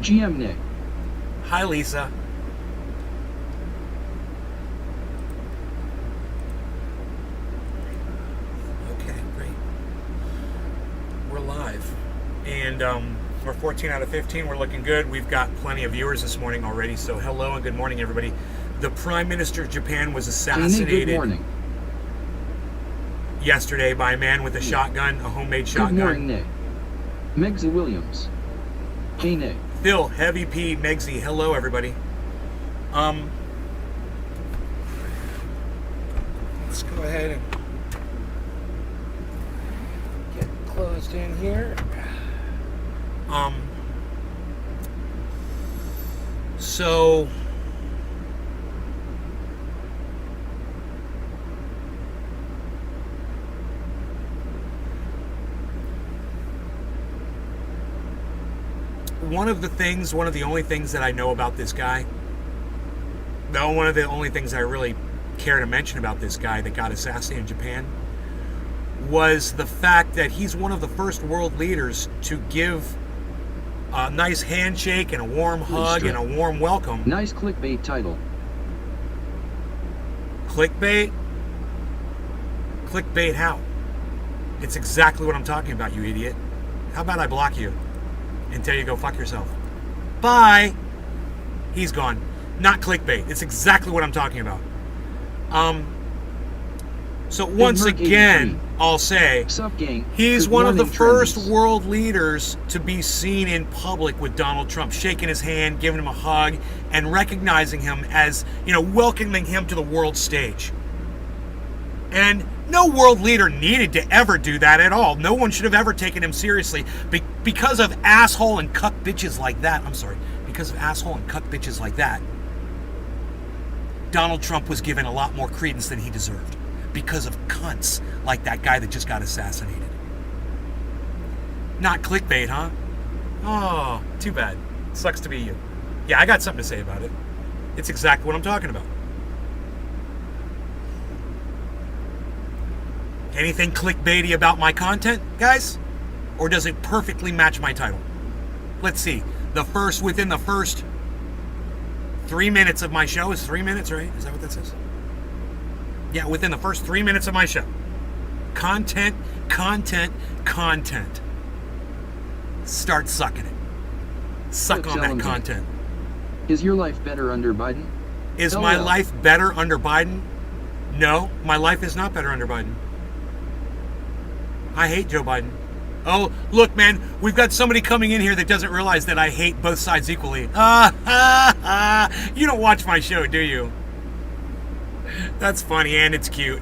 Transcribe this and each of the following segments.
GM Nick. Hi, Lisa. Okay, great. We're live. And we're 14 out of 15. We're looking good. We've got plenty of viewers this morning already. So hello and good morning, everybody. The Prime Minister of Japan was assassinated Good morning. yesterday by a man with a shotgun, a homemade shotgun. Good morning, Nick. Megsy Williams. Hey, Nick. Phil, Heavy P, Megsy, hello everybody. Let's go ahead and get closed in here. So one of the only things that I know about this guy, one of the only things I really care to mention about this guy that got assassinated in Japan was the fact that he's one of the first world leaders to give a nice handshake and a warm hug and a warm welcome. Nice clickbait title. Clickbait? Clickbait how? It's exactly what I'm talking about, you idiot. How about I block you and tell you to go fuck yourself? Bye! He's gone. Not clickbait. It's exactly what I'm talking about. So once again, I'll say, he's one of the first world leaders to be seen in public with Donald Trump, shaking his hand, giving him a hug, and recognizing him as, welcoming him to the world stage. And no world leader needed to ever do that at all. No one should have ever taken him seriously because of asshole and cuck bitches like that. I'm sorry. Because of asshole and cuck bitches like that, Donald Trump was given a lot more credence than he deserved. Because of cunts like that guy that just got assassinated. Not clickbait, huh? Oh, too bad. Sucks to be you. Yeah, I got something to say about it. It's exactly what I'm talking about. Anything clickbaity about my content, guys? Or does it perfectly match my title? Let's see. Within the first 3 minutes of my show, is 3 minutes, right? Is that what that says? Yeah, within the first 3 minutes of my show. Content. Start sucking it. Suck on that content. Is your life better under Biden? Is my life better under Biden? No, my life is not better under Biden. I hate Joe Biden. Oh, look, man, we've got somebody coming in here that doesn't realize that I hate both sides equally. You don't watch my show, do you? That's funny, and it's cute.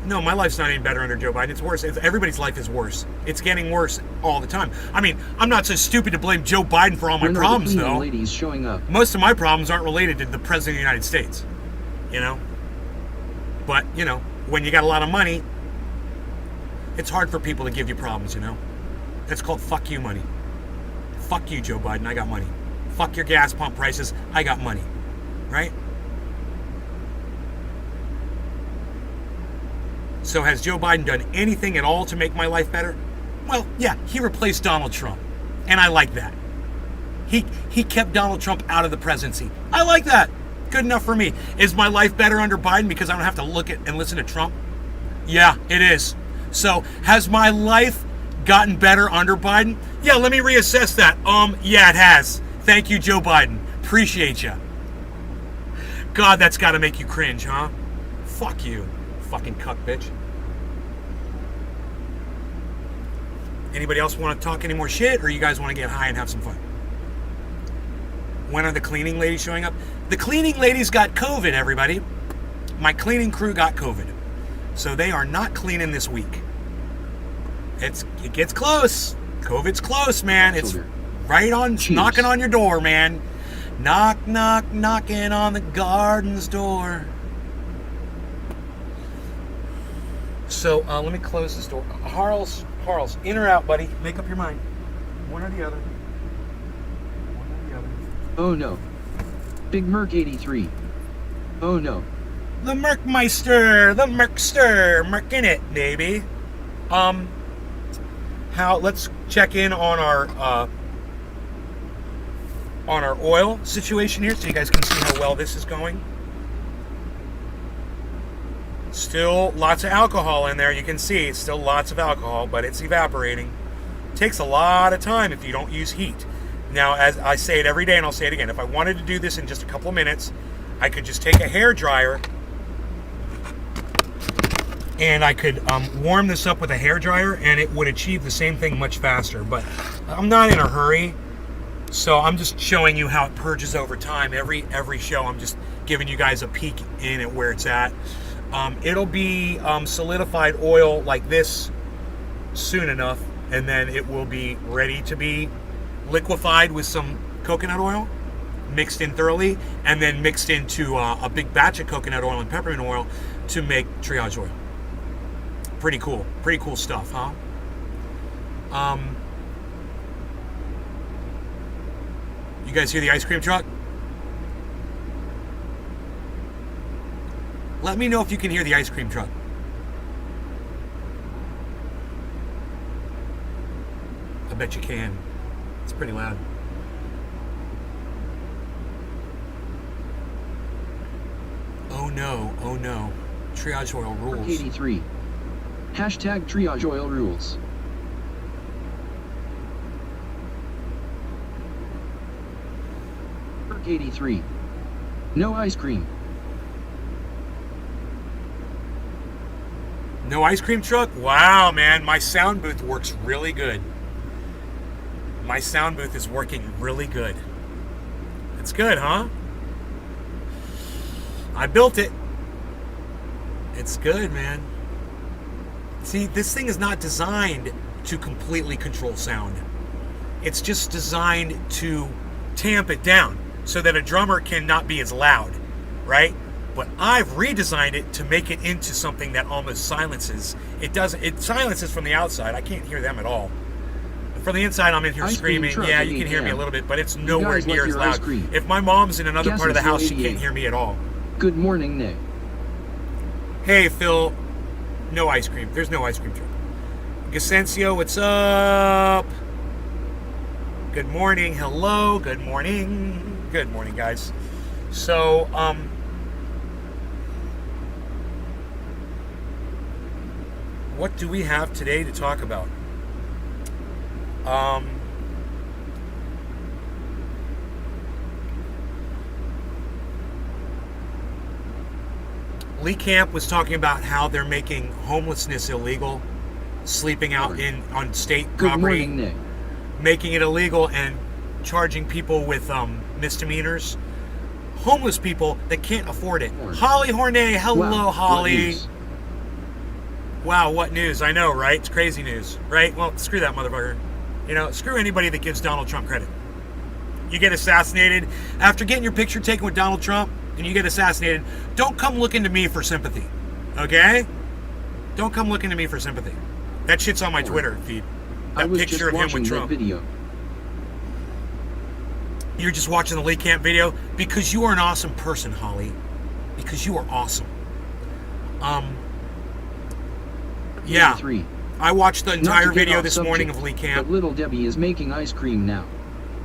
No, my life's not any better under Joe Biden. It's worse. Everybody's life is worse. It's getting worse all the time. I mean, I'm not so stupid to blame Joe Biden for all my problems, though. Ladies showing up. Most of my problems aren't related to the President of the United States. But, when you got a lot of money, it's hard for people to give you problems, It's called fuck you money. Fuck you, Joe Biden, I got money. Fuck your gas pump prices, I got money. Right? So has Joe Biden done anything at all to make my life better? Well, yeah, he replaced Donald Trump. And I like that. He kept Donald Trump out of the presidency. I like that. Good enough for me. Is my life better under Biden because I don't have to look at and listen to Trump? Yeah, it is. So, has my life gotten better under Biden? Yeah, let me reassess that. Yeah, it has. Thank you, Joe Biden. Appreciate you. God, that's got to make you cringe, huh? Fuck you, fucking cuck bitch. Anybody else want to talk any more shit, or you guys want to get high and have some fun? When are the cleaning ladies showing up? The cleaning ladies got COVID, everybody. My cleaning crew got COVID. So they are not cleaning this week. It gets close. COVID's close, man. It's right on, knocking on your door, man. Knock, knock, knocking on the garden's door. So let me close this door. Harles, in or out, buddy? Make up your mind. One or the other. Oh no. Big Merc 83. Oh no. The Merkmeister, the Merkster, Merkin it, baby. Let's check in on our on our oil situation here so you guys can see how well this is going. Still lots of alcohol in there. You can see it's still lots of alcohol, but it's evaporating. Takes a lot of time if you don't use heat. Now, as I say it every day, and I'll say it again, if I wanted to do this in just a couple of minutes, I could just take a hair dryer and I could warm this up with a hair dryer, and it would achieve the same thing much faster. But I'm not in a hurry, so I'm just showing you how it purges over time. Every show, I'm just giving you guys a peek in at where it's at. It'll be solidified oil like this soon enough, and then it will be ready to be liquefied with some coconut oil, mixed in thoroughly, and then mixed into a big batch of coconut oil and peppermint oil to make triage oil. Pretty cool stuff, huh? You guys hear the ice cream truck? Let me know if you can hear the ice cream truck. I bet you can. It's pretty loud. Oh no. Triage oil rules. 83. Hashtag triage oil rules. Perk 83. No ice cream. No ice cream truck? Wow, man, my sound booth works really good. My sound booth is working really good. It's good, huh? I built it. It's good, man. See, this thing is not designed to completely control sound. It's just designed to tamp it down so that a drummer cannot be as loud, right? But I've redesigned it to make it into something that almost silences. It silences from the outside. I can't hear them at all. From the inside, I'm in here screaming. Yeah, you can hear me a little bit, but it's nowhere near as loud. If my mom's in another part of the house, she can't hear me at all. Good morning, Nick. Hey, Phil. No ice cream. There's no ice cream truck. Gasencio, what's up? Good morning. Hello. Good morning. Good morning, guys. So, what do we have today to talk about? Lee Camp was talking about how they're making homelessness illegal, sleeping out on state property, Good morning, Nick. making it illegal and charging people with misdemeanors. Homeless people that can't afford it. Holly Hornay, hello, Wow, Holly. Wow, what news? I know, right? It's crazy news, right? Well, screw that motherfucker. You know, screw anybody that gives Donald Trump credit. You get assassinated. After getting your picture taken with Donald Trump and you get assassinated, don't come looking to me for sympathy, okay? Don't come looking to me for sympathy. That shit's on my Twitter feed. That picture of him with Trump. Video. You're just watching the Lee Camp video because you are an awesome person, Holly. Because you are awesome. Yeah. 83. I watched the entire Not to get video off this subject, morning of Lee Camp. But Little Debbie is making ice cream now.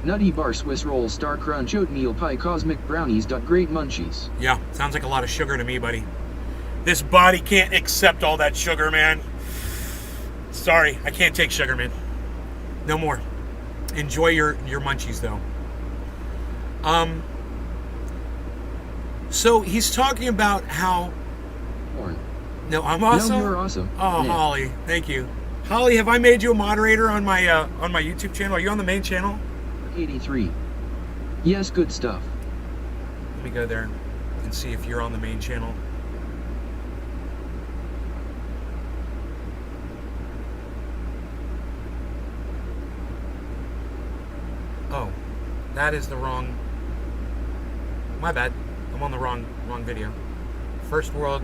Nutty Bar Swiss Roll Star Crunch Oatmeal Pie Cosmic Brownies. Great munchies. Yeah, sounds like a lot of sugar to me, buddy. This body can't accept all that sugar, man. Sorry, I can't take sugar, man. No more. Enjoy your munchies, though. So he's talking about how... Porn. No, I'm awesome? No, you're awesome. Oh, Nick. Holly, thank you. Holly, have I made you a moderator on my YouTube channel? Are you on the main channel? 83. Yes, good stuff. Let me go there and see if you're on the main channel. Oh, that is the wrong... My bad. I'm on the wrong video. First world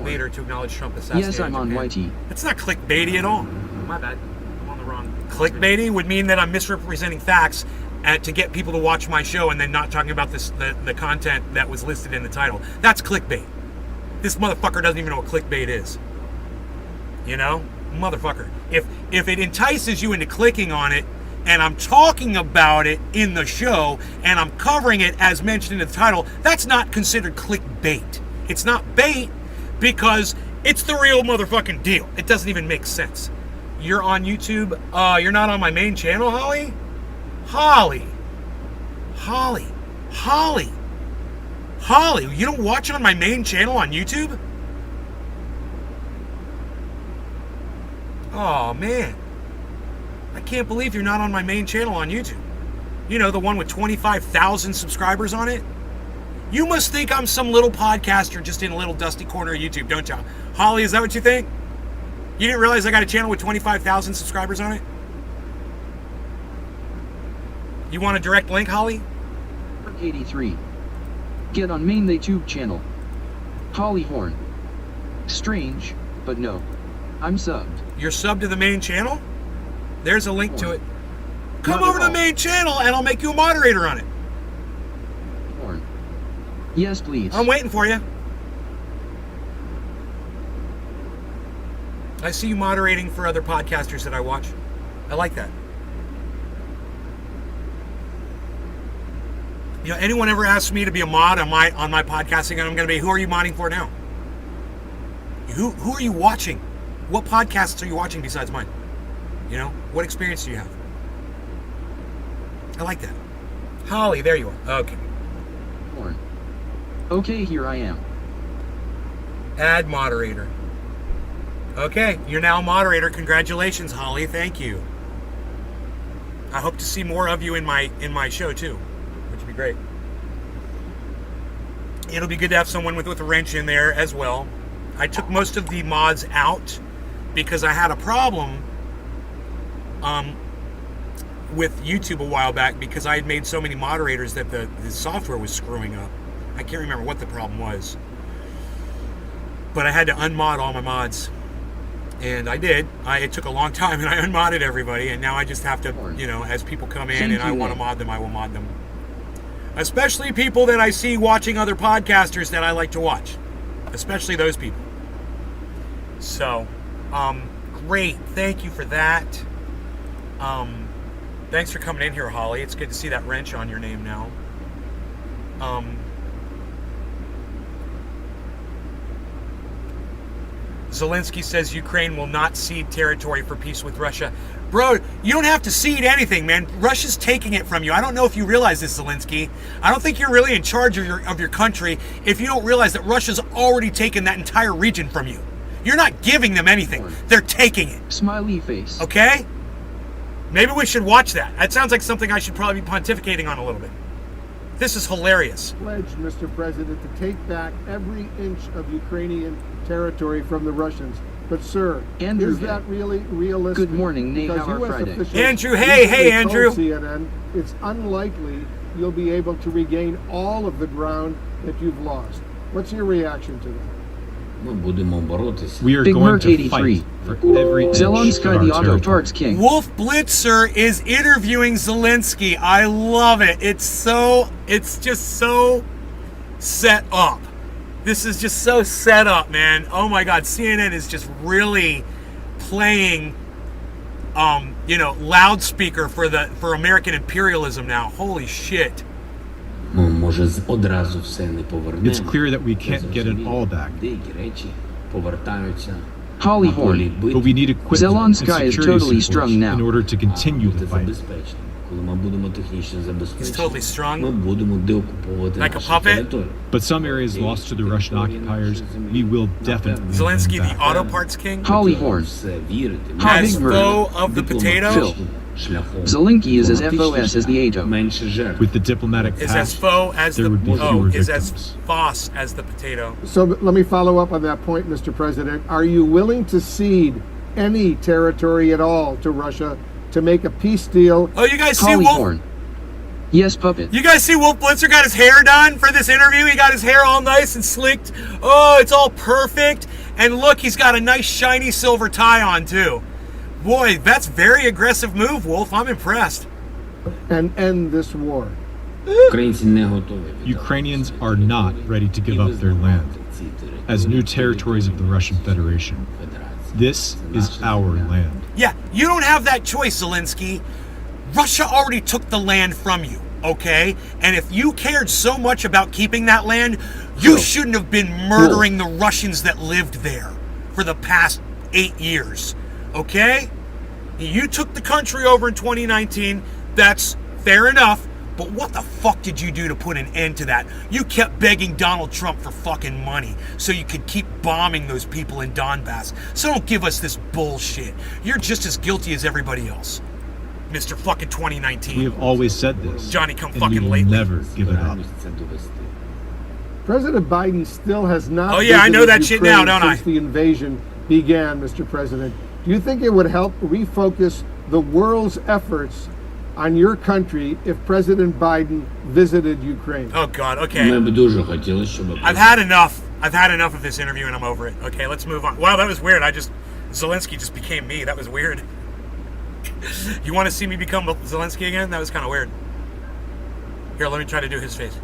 leader to acknowledge Trump assassinated. Yes, I'm on YT. It's not clickbaity at all. My bad. I'm on the wrong. Clickbaity would mean that I'm misrepresenting facts to get people to watch my show and then not talking about the content that was listed in the title. That's clickbait. This motherfucker doesn't even know what clickbait is. You know? Motherfucker. If it entices you into clicking on it, and I'm talking about it in the show, and I'm covering it as mentioned in the title, that's not considered clickbait. It's not bait because it's the real motherfucking deal. It doesn't even make sense. You're on YouTube. You're not on my main channel, Holly? Holly, you don't watch on my main channel on YouTube? Oh, man. I can't believe you're not on my main channel on YouTube. You know, the one with 25,000 subscribers on it? You must think I'm some little podcaster just in a little dusty corner of YouTube, don't you? Holly, is that what you think? You didn't realize I got a channel with 25,000 subscribers on it? You want a direct link, Holly? 83. Get on main YouTube channel. Holly Horn. Strange, but no. I'm subbed. You're subbed to the main channel? There's a link to it. Come Not over at to the all. main channel and I'll make you a moderator on it. Horn. Yes, please. I'm waiting for you. I see you moderating for other podcasters that I watch. I like that. You know, anyone ever asks me to be a mod on my podcasting, and I'm going to be, who are you modding for now? Who are you watching? What podcasts are you watching besides mine? You know, what experience do you have? I like that. Holly, there you are. Okay. Horn. Okay, here I am. Add moderator. Okay, you're now a moderator. Congratulations, Holly. Thank you. I hope to see more of you in my show too, which would be great. It'll be good to have someone with a wrench in there as well. I took most of the mods out because I had a problem with YouTube a while back because I had made so many moderators that the software was screwing up. I can't remember what the problem was. But I had to unmod all my mods. And I did. It took a long time, and I unmodded everybody, and now I just have to, you know, as people come in and I want to mod them, I will mod them. Especially people that I see watching other podcasters that I like to watch. Especially those people. So, great. Thank you for that. Thanks for coming in here, Holly. It's good to see that wrench on your name now. Zelensky says Ukraine will not cede territory for peace with Russia. Bro, you don't have to cede anything, man. Russia's taking it from you. I don't know if you realize this, Zelensky. I don't think you're really in charge of your country if you don't realize that Russia's already taken that entire region from you. You're not giving them anything. They're taking it. Smiley face. Okay? Maybe we should watch that. That sounds like something I should probably be pontificating on a little bit. This is hilarious. Pledge, Mr. President, to take back every inch of Ukrainian territory from the Russians. But, sir, Andrew, is that really realistic? Good morning, Because Nahar US Friday. officials Andrew, hey, recently Andrew. told CNN it's unlikely you'll be able to regain all of the ground that you've lost. What's your reaction to that? We are Big going Merc to 83. fight for every inch of Zelensky, our the auto territory. parts king. Wolf Blitzer is interviewing Zelensky. I love it. It's just so set up. This is just so set up, man. Oh my God, CNN is just really playing, loudspeaker for American imperialism now. Holy shit. It's clear that we can't get it all back, Holly Horn. but we need equipment Zelensky and is security totally support strung now. in order to continue the fight. He's totally strung. Like a puppet? But some areas lost to the Russian occupiers, we will definitely win Zelensky, back. the auto parts king? Holly Horn. As Big Merc. foe of the potato? Phil. Zelensky is as FOS as the Ato. With the diplomatic Is as pact, foe as there the would be fewer is as victims. boss as the potato. So let me follow up on that point, Mr. President. Are you willing to cede any territory at all to Russia to make a peace deal? Oh, you guys see Holly Wolf? Horn. Yes, puppet. You guys see Wolf Blitzer got his hair done for this interview? He got his hair all nice and slicked. Oh, it's all perfect. And look, he's got a nice shiny silver tie on too. Boy, that's very aggressive move, Wolf. I'm impressed. And end this war. Ukrainians are not ready to give up their land as new territories of the Russian Federation. This is our land. Yeah, you don't have that choice, Zelensky. Russia already took the land from you, okay? And if you cared so much about keeping that land, you shouldn't have been murdering the Russians that lived there for the past 8 years, okay? You took the country over in 2019. That's fair enough. But what the fuck did you do to put an end to that? You kept begging Donald Trump for fucking money so you could keep bombing those people in Donbass. So don't give us this bullshit. You're just as guilty as everybody else, Mr. fucking 2019. We have always said this. Johnny come and fucking we will lately. never give it up. President Biden still has not. Oh, yeah, I know visited that shit now, Ukraine don't I? Since the invasion began, Mr. President. Do you think it would help refocus the world's efforts on your country if President Biden visited Ukraine? Oh, God, okay. I've had enough. I've had enough of this interview and I'm over it. Okay, let's move on. Wow, that was weird. Zelensky just became me. That was weird. You want to see me become Zelensky again? That was kind of weird. Here, let me try to do his face.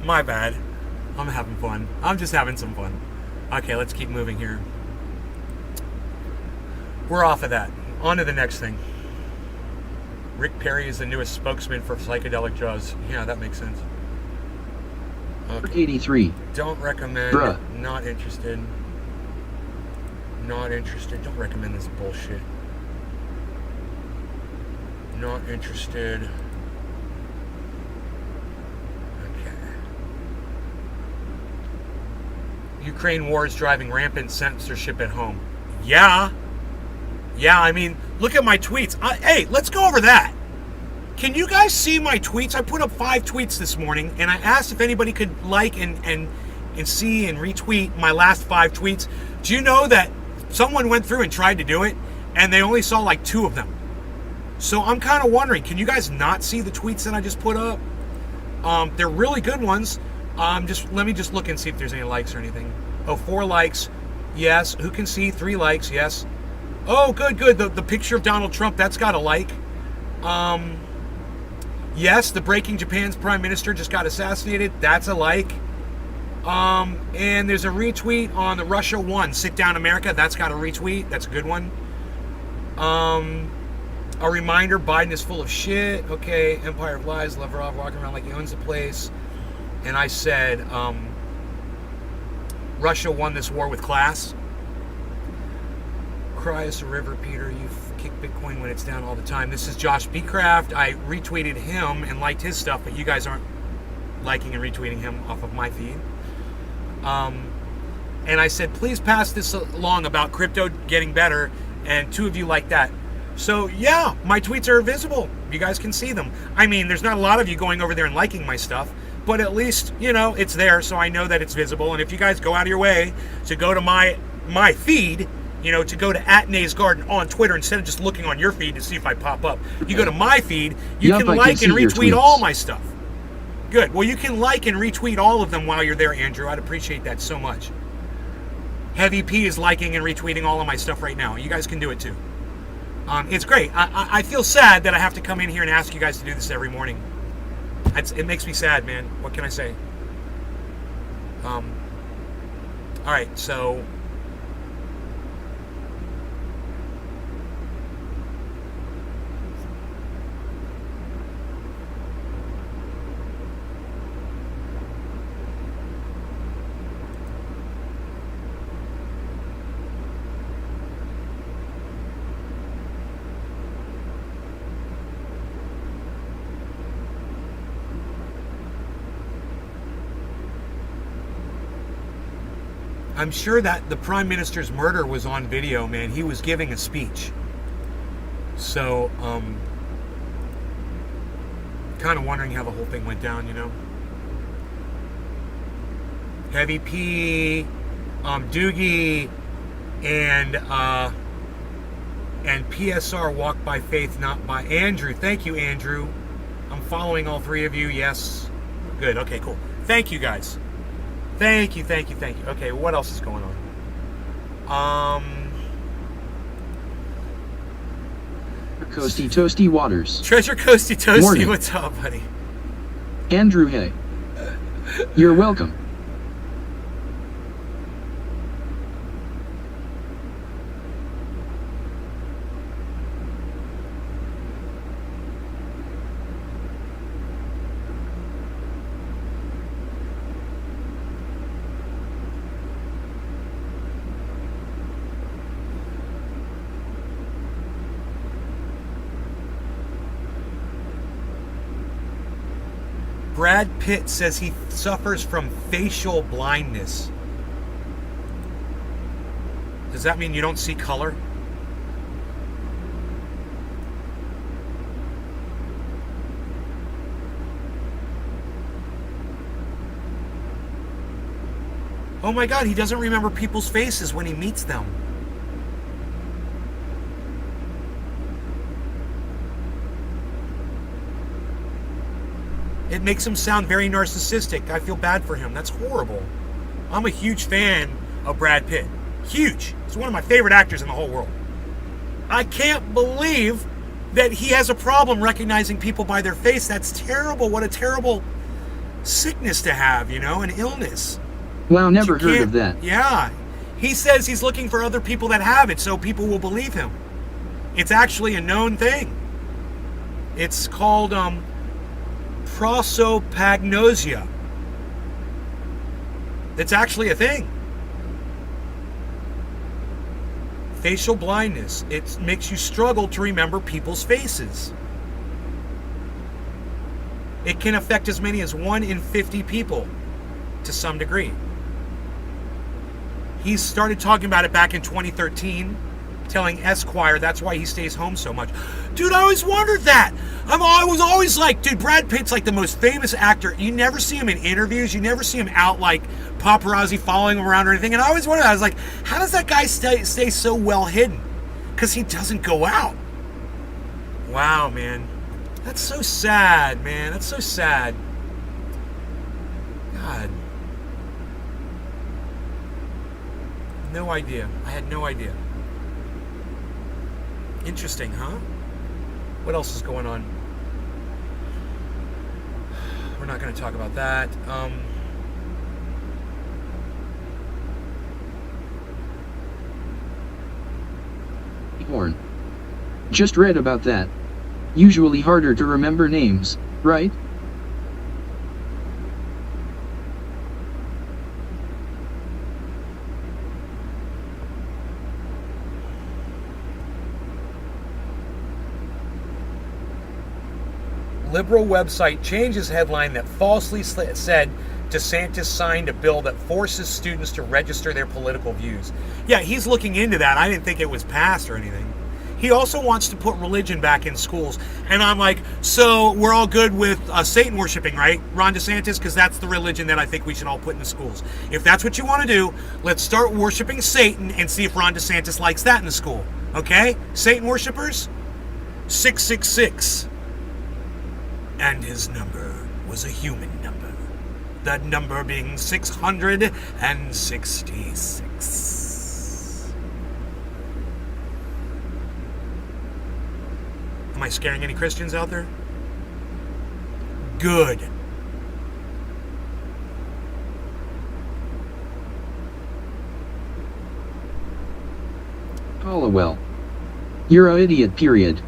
My bad. I'm having fun. I'm just having some fun. Okay, let's keep moving here. We're off of that. On to the next thing. Rick Perry is the newest spokesman for psychedelic drugs. Yeah, that makes sense. Okay. 83. Don't recommend. Bruh. Not interested. Not interested. Don't recommend this bullshit. Not interested. Okay. Ukraine war is driving rampant censorship at home. Yeah. Yeah, I mean, look at my tweets. Hey, let's go over that. Can you guys see my tweets? I put up 5 tweets this morning, and I asked if anybody could like and see and retweet my last 5 tweets. Do you know that someone went through and tried to do it, and they only saw like 2 of them? So I'm kind of wondering, can you guys not see the tweets that I just put up? They're really good ones. Let me just look and see if there's any likes or anything. Oh, 4 likes. Yes. Who can see? 3 likes. Yes. Oh, good. The picture of Donald Trump, that's got a like. Yes, the breaking Japan's prime minister just got assassinated. That's a like. And there's a retweet on the Russia won. Sit down, America. That's got a retweet. That's a good one. A reminder, Biden is full of shit. Okay, Empire of Lies, Lavrov walking around like he owns the place. And I said, Russia won this war with class. Cry us a river, Peter. You kick Bitcoin when it's down all the time. This is Josh Beecraft. I retweeted him and liked his stuff, but you guys aren't liking and retweeting him off of my feed. And I said, please pass this along about crypto getting better, and 2 of you like that. So yeah, my tweets are visible. You guys can see them. I mean, there's not a lot of you going over there and liking my stuff, but at least, you know, it's there, so I know that it's visible. And if you guys go out of your way to go to my feed, you know, to go to @NaysGarden on Twitter instead of just looking on your feed to see if I pop up. You go to my feed, you can like and retweet all my stuff. Good. Well, you can like and retweet all of them while you're there, Andrew. I'd appreciate that so much. Heavy P is liking and retweeting all of my stuff right now. You guys can do it too. It's great. I feel sad that I have to come in here and ask you guys to do this every morning. It makes me sad, man. What can I say? All right, so... I'm sure that the Prime Minister's murder was on video, man. He was giving a speech. So, kind of wondering how the whole thing went down, you know? Heavy P, Doogie, and PSR walk by faith, not by Andrew. Thank you, Andrew. I'm following all 3 of you. Yes. Good. Okay, cool. Thank you, guys. Thank you. Okay, what else is going on? Coasty Toasty Waters. Treasure Coasty Toasty, Morning. what's up, buddy? Andrew Hay. You're welcome. Brad Pitt says he suffers from facial blindness. Does that mean you don't see color? Oh my God, he doesn't remember people's faces when he meets them. It makes him sound very narcissistic. I feel bad for him. That's horrible. I'm a huge fan of Brad Pitt. Huge. He's one of my favorite actors in the whole world. I can't believe that he has a problem recognizing people by their face. That's terrible. What a terrible sickness to have, you know, an illness. Wow, never You heard can't- of that. Yeah. He says he's looking for other people that have it so people will believe him. It's actually a known thing. It's called prosopagnosia. It's actually a thing. Facial blindness. It makes you struggle to remember people's faces. It can affect as many as 1 in 50 people to some degree. He started talking about it back in 2013, telling Esquire that's why he stays home so much. Dude, I always wondered that. I was always like, dude, Brad Pitt's like the most famous actor. You never see him in interviews. You never see him out like paparazzi following him around or anything. And I always wondered, I was like, how does that guy stay so well hidden? Because he doesn't go out. Wow, man. That's so sad, man. That's so sad. God. No idea. I had no idea. Interesting, huh? What else is going on? We're not going to talk about that. Horn. Just read about that. Usually harder to remember names, right? Liberal website changes headline that falsely said DeSantis signed a bill that forces students to register their political views. Yeah, he's looking into that. I didn't think it was passed or anything. He also wants to put religion back in schools. And I'm like, so we're all good with Satan worshiping, right, Ron DeSantis? Because that's the religion that I think we should all put in the schools. If that's what you want to do, let's start worshiping Satan and see if Ron DeSantis likes that in the school. Okay? Satan worshipers? 666. And his number was a human number. That number being 666. Am I scaring any Christians out there? Good. Hollowell. You're a idiot, period.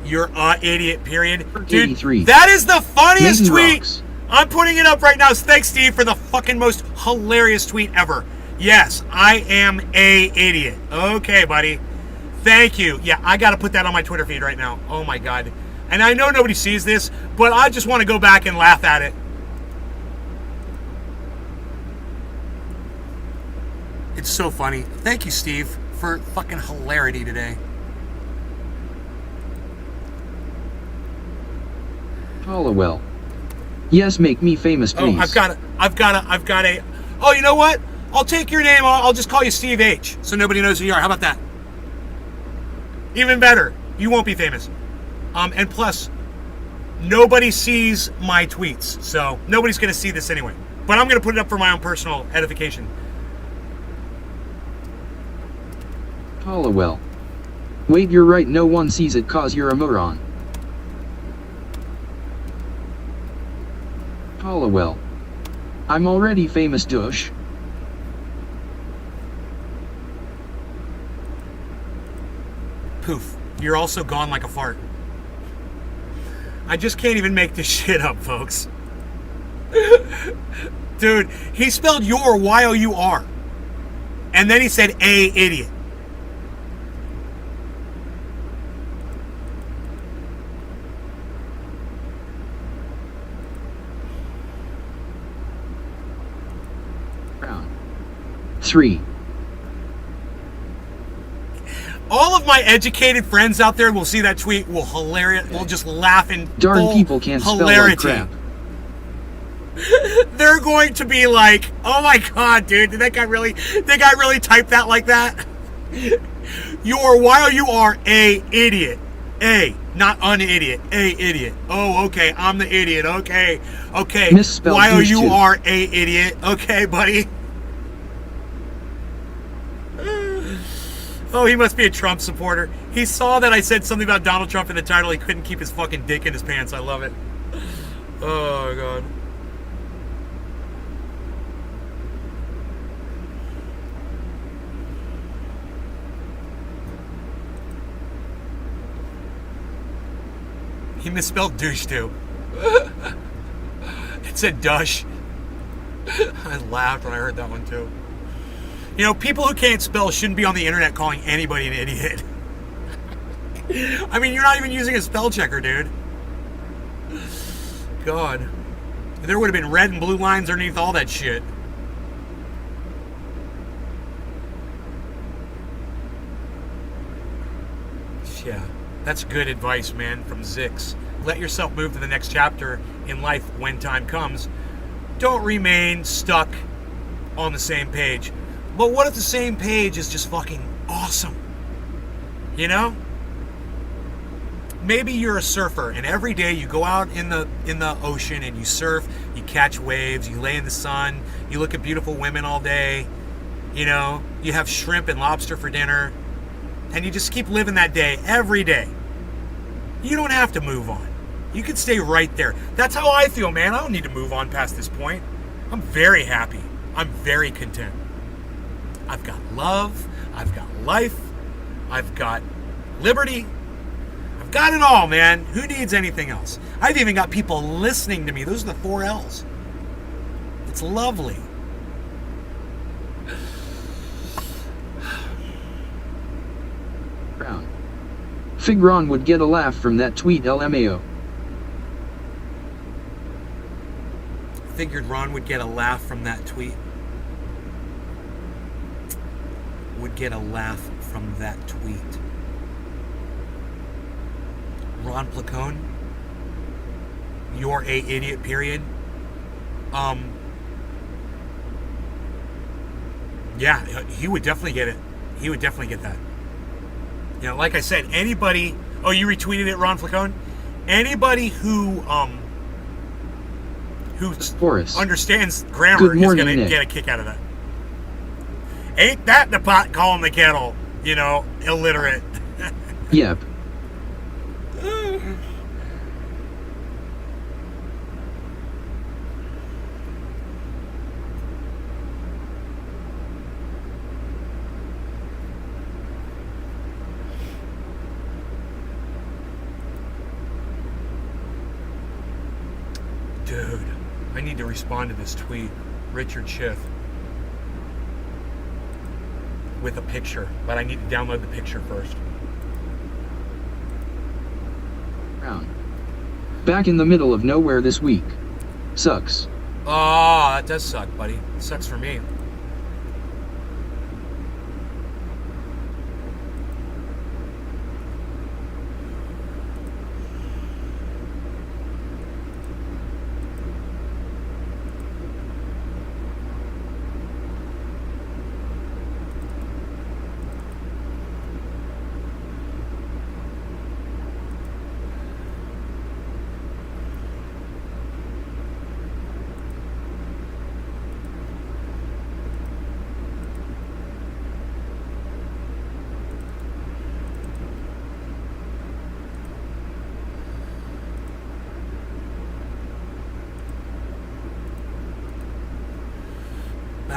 You're a idiot, period. Dude, 83. that is the funniest Mason tweet. rocks. I'm putting it up right now. Thanks, Steve, for the fucking most hilarious tweet ever. Yes, I am a idiot. Okay, buddy. Thank you. Yeah, I got to put that on my Twitter feed right now. Oh, my God. And I know nobody sees this, but I just want to go back and laugh at it. It's so funny. Thank you, Steve, for fucking hilarity today. Hollowell. Yes, make me famous, please. Oh, I've got a. Oh, you know what? I'll take your name. I'll just call you Steve H. So nobody knows who you are. How about that? Even better. You won't be famous. And plus, nobody sees my tweets, so nobody's gonna see this anyway. But I'm gonna put it up for my own personal edification. Hollowell. Wait, you're right, no one sees it cause you're a moron. Hollowell. I'm already famous, douche. Poof. You're also gone like a fart. I just can't even make this shit up, folks. Dude, he spelled your Y-O-U-R. And then he said a idiot. Round 3. All of my educated friends out there will see that tweet, will just laugh in Darn full people can't spell like hilarity. crap. They're going to be like, "Oh my god, dude, did that guy really type that like that?" Your Y-O-U-R a idiot. A, not an idiot. A idiot. Oh, okay, I'm the idiot. Okay. Misspelled Y-O-U-R a idiot. Okay, buddy. Oh, he must be a Trump supporter. He saw that I said something about Donald Trump in the title. He couldn't keep his fucking dick in his pants. I love it. Oh, God. He misspelled douche, too. It said dush. I laughed when I heard that one, too. You know, people who can't spell shouldn't be on the internet calling anybody an idiot. I mean, you're not even using a spell checker, dude. God. There would have been red and blue lines underneath all that shit. Yeah, that's good advice, man, from Zix. Let yourself move to the next chapter in life when time comes. Don't remain stuck on the same page. But what if the same page is just fucking awesome? You know? Maybe you're a surfer and every day you go out in the ocean and you surf, you catch waves, you lay in the sun, you look at beautiful women all day, you know, you have shrimp and lobster for dinner, and you just keep living that day every day. You don't have to move on. You can stay right there. That's how I feel, man. I don't need to move on past this point. I'm very happy. I'm very content. I've got love, I've got life, I've got liberty, I've got it all, man. Who needs anything else? I've even got people listening to me. Those are the 4 L's. It's lovely. Brown. Figron would get a laugh from that tweet, LMAO. Figured Ron would get a laugh from that tweet. Would get a laugh from that tweet. Ron Placone, you're a idiot, period. Yeah, he would definitely get it. He would definitely get that. You know, like I said, anybody, oh, you retweeted it, Ron Placone? Anybody who Forrest. understands grammar Good morning, is going to Nick. get a kick out of that. Ain't that the pot calling the kettle? You know, illiterate. Yep. Dude, I need to respond to this tweet. Richard Schiff. With a picture, but I need to download the picture first. Brown. Back in the middle of nowhere this week. Sucks. Oh, that does suck, buddy. It sucks for me.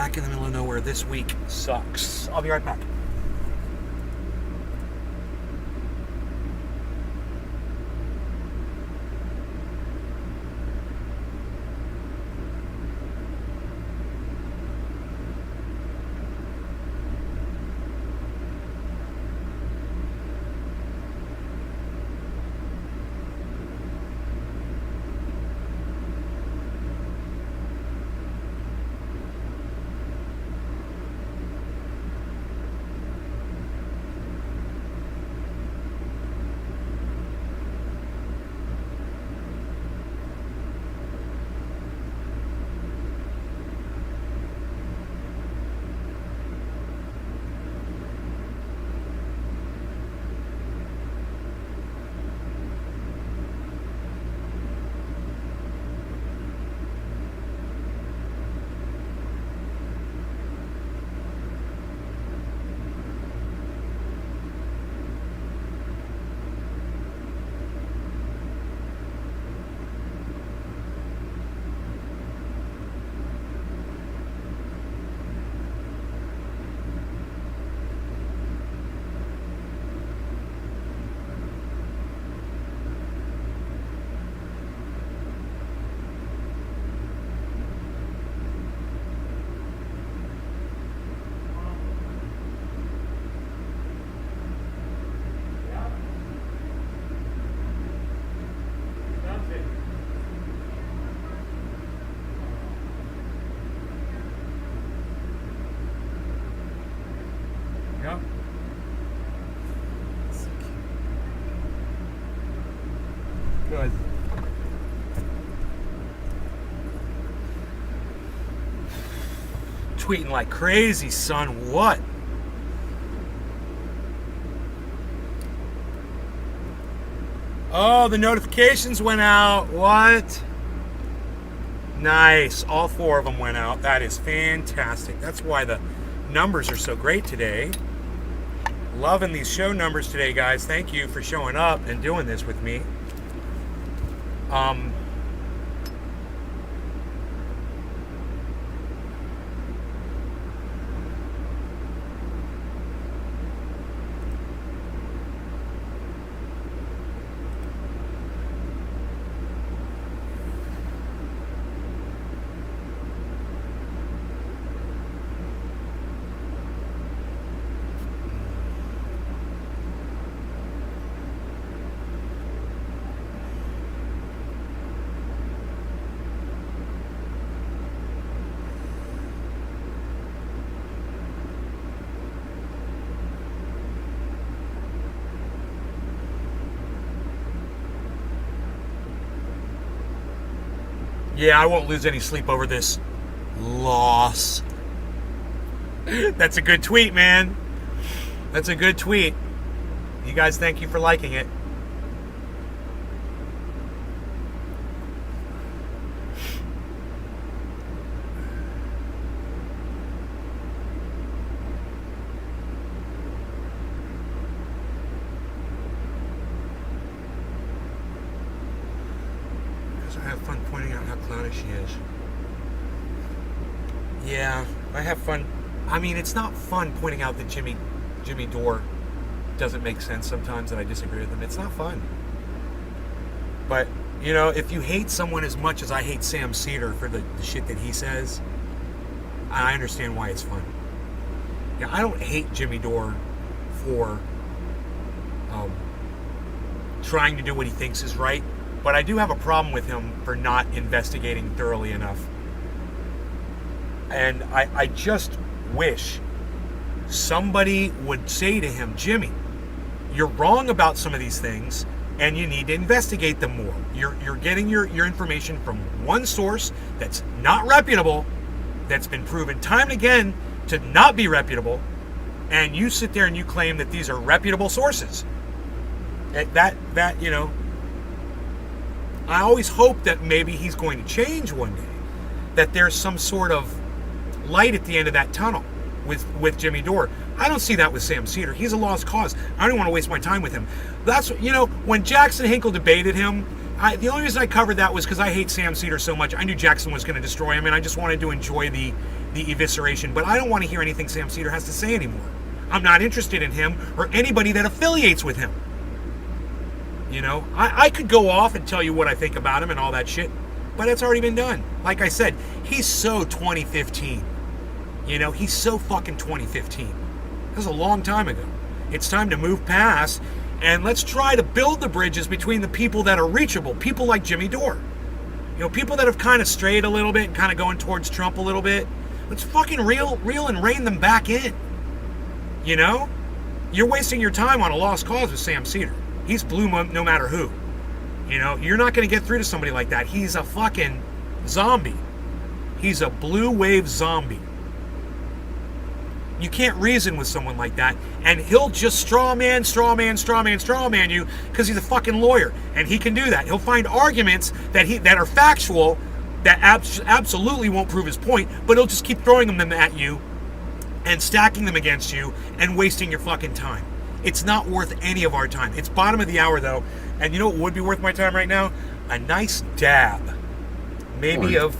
smack in the middle of nowhere this week sucks. I'll be right back. Yep. Good. Tweeting like crazy, son. What? Oh, the notifications went out. What? Nice. All 4 of them went out. That is fantastic. That's why the numbers are so great today. Loving these show numbers today, guys. Thank you for showing up and doing this with me. Yeah, I won't lose any sleep over this loss. That's a good tweet, man. That's a good tweet. You guys, thank you for liking it. I have fun pointing out how clownish she is. Yeah, I have fun. I mean, it's not fun pointing out that Jimmy Dore doesn't make sense sometimes, and I disagree with him. It's not fun. But, you know, if you hate someone as much as I hate Sam Cedar for the shit that he says, I understand why it's fun. Yeah, I don't hate Jimmy Dore for trying to do what he thinks is right. But I do have a problem with him for not investigating thoroughly enough. And I just wish somebody would say to him, Jimmy, you're wrong about some of these things, and you need to investigate them more. You're getting your information from one source that's not reputable, that's been proven time and again to not be reputable, and you sit there and you claim that these are reputable sources. That you know, I always hope that maybe he's going to change one day, that there's some sort of light at the end of that tunnel with Jimmy Dore. I don't see that with Sam Cedar. He's a lost cause. I don't want to waste my time with him. That's, you know, when Jackson Hinkle debated him, the only reason I covered that was because I hate Sam Cedar so much. I knew Jackson was going to destroy him, and I just wanted to enjoy the the evisceration, but I don't want to hear anything Sam Cedar has to say anymore. I'm not interested in him or anybody that affiliates with him. You know, I could go off and tell you what I think about him and all that shit, but it's already been done. Like I said, he's so 2015. You know, he's so fucking 2015. That was a long time ago. It's time to move past, and let's try to build the bridges between the people that are reachable. People like Jimmy Dore. You know, people that have kind of strayed a little bit and kind of going towards Trump a little bit. Let's fucking reel and rein them back in. You know? You're wasting your time on a lost cause with Sam Cedar. He's blue no matter who. You know, you're not going to get through to somebody like that. He's a fucking zombie. He's a blue wave zombie. You can't reason with someone like that, and he'll just straw man you because he's a fucking lawyer, and he can do that. He'll find arguments that are factual that absolutely won't prove his point, but he'll just keep throwing them at you and stacking them against you and wasting your fucking time. It's not worth any of our time. It's bottom of the hour, though. And you know what would be worth my time right now? A nice dab. Maybe of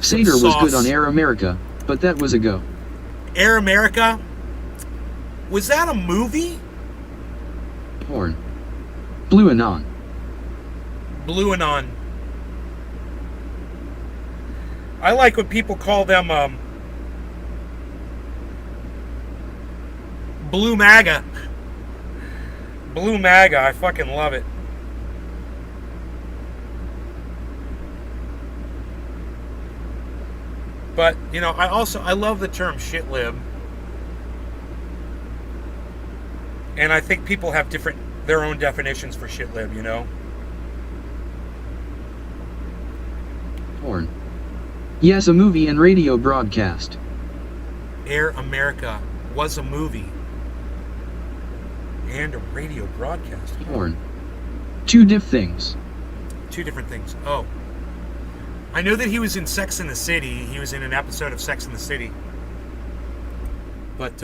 Cedar was good on Air America, but that was a go. Air America? Was that a movie? Horn. Blue Anon. Blue Anon. I like when people call them Blue MAGA. Blue MAGA, I fucking love it. But, you know, I love the term shit lib. And I think people have their own definitions for shit lib, you know? Horn. Yes, a movie and radio broadcast. Air America was a movie. And a radio broadcast. Horn. Two different things. Oh. I know that he was in Sex and the City. He was in an episode of Sex and the City. But,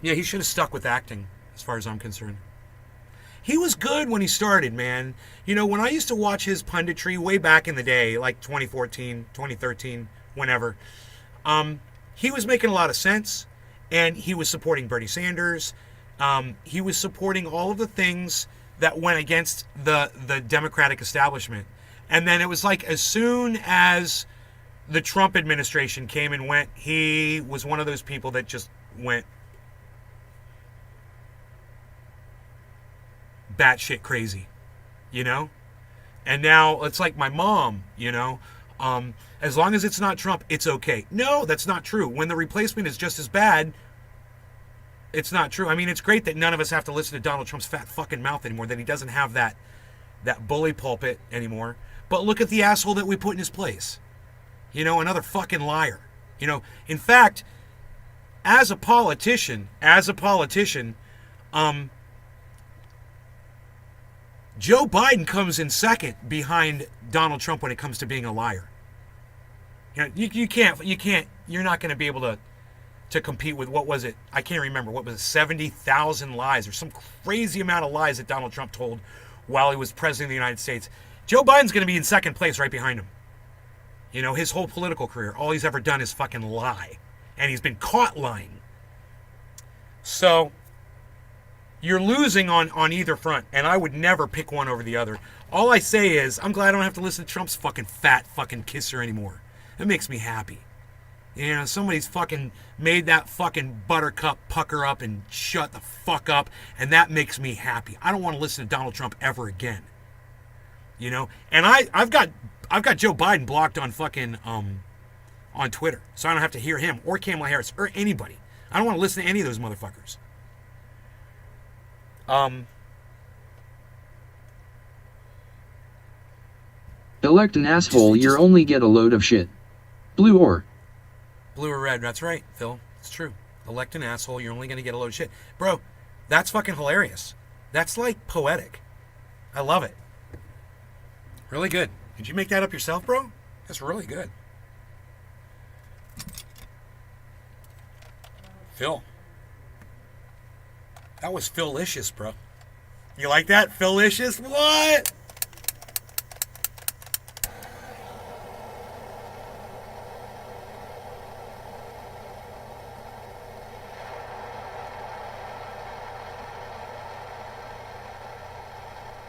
yeah, he should have stuck with acting, as far as I'm concerned. He was good when he started, man. You know, when I used to watch his punditry way back in the day, like 2014, 2013, whenever, he was making a lot of sense. And he was supporting Bernie Sanders. He was supporting all of the things that went against the Democratic establishment. And then it was like as soon as the Trump administration came and went, he was one of those people that just went batshit crazy, you know? And now it's like my mom, you know? As long as it's not Trump, it's okay. No, that's not true. When the replacement is just as bad, it's not true. I mean, it's great that none of us have to listen to Donald Trump's fat fucking mouth anymore, that he doesn't have that bully pulpit anymore. But look at the asshole that we put in his place. You know, another fucking liar. You know, in fact, as a politician, Joe Biden comes in second behind Donald Trump when it comes to being a liar. You know, you're not going to be able to compete with, what was it? I can't remember. What was it? 70,000 lies or some crazy amount of lies that Donald Trump told while he was president of the United States. Joe Biden's going to be in second place right behind him. You know, his whole political career, all he's ever done is fucking lie. And he's been caught lying. So you're losing on either front, and I would never pick one over the other. All I say is, I'm glad I don't have to listen to Trump's fucking fat fucking kisser anymore. It makes me happy. You know, somebody's fucking made that fucking buttercup pucker up and shut the fuck up, and that makes me happy. I don't want to listen to Donald Trump ever again. You know? And I've got Joe Biden blocked on fucking on Twitter, so I don't have to hear him or Kamala Harris or anybody. I don't want to listen to any of those motherfuckers. Elect an asshole, you only get a load of shit. Blue or red, that's right, Phil. It's true. Elect an asshole, you're only going to get a load of shit. Bro, that's fucking hilarious. That's like poetic. I love it. Really good. Did you make that up yourself, bro? That's really good. Phil. That was Phil-licious, bro. You like that? Phil-licious? What?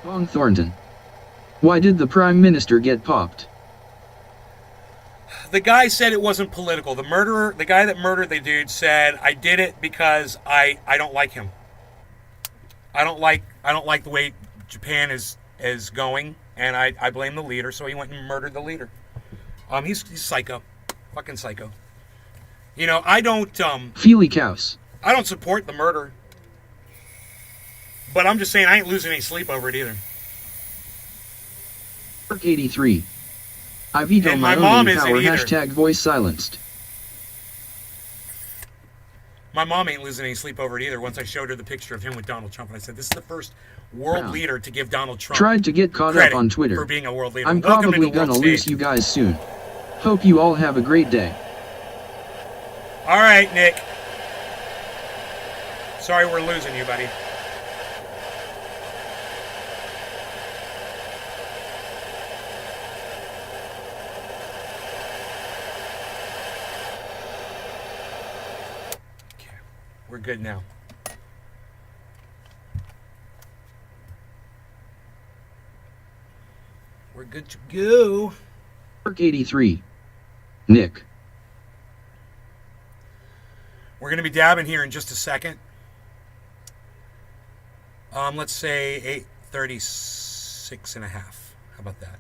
Bong Thornton. Why did the Prime Minister get popped? The guy said it wasn't political. The murderer, the guy that murdered the dude, said, I did it because I don't like him. I don't like the way Japan is going, and I blame the leader, so he went and murdered the leader. He's psycho. Fucking psycho. You know, I don't Feely cows. I don't support the murder. But I'm just saying I ain't losing any sleep over it either. Mark 83. I veto And my my mom own isn't power either. hashtag voice silenced. My mom ain't losing any sleep over it either once I showed her the picture of him with Donald Trump. And I said, this is the first world Wow. leader to give Donald Trump Tried to get caught credit up on Twitter. for being a world leader. I'm Welcome to probably the world gonna lose stage. you guys soon. Hope you all have a great day. All right, Nick. Sorry we're losing you, buddy. Okay, we're good now. We're good to go. Mark 83. Nick. We're going to be dabbing here in just a second. Let's say 8:36 and a half. How about that?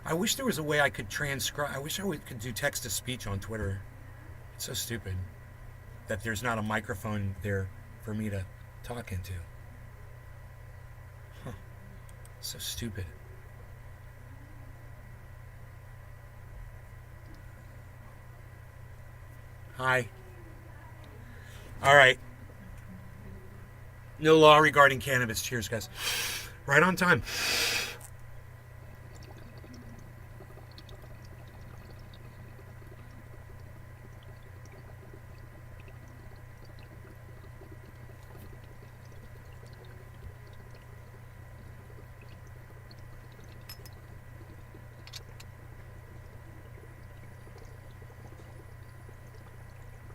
I wish there was a way I could transcribe. I wish could do text to speech on Twitter. It's so stupid that there's not a microphone there for me to talk into. Huh. So stupid. Hi. All right. No law regarding cannabis. Cheers, guys. Right on time.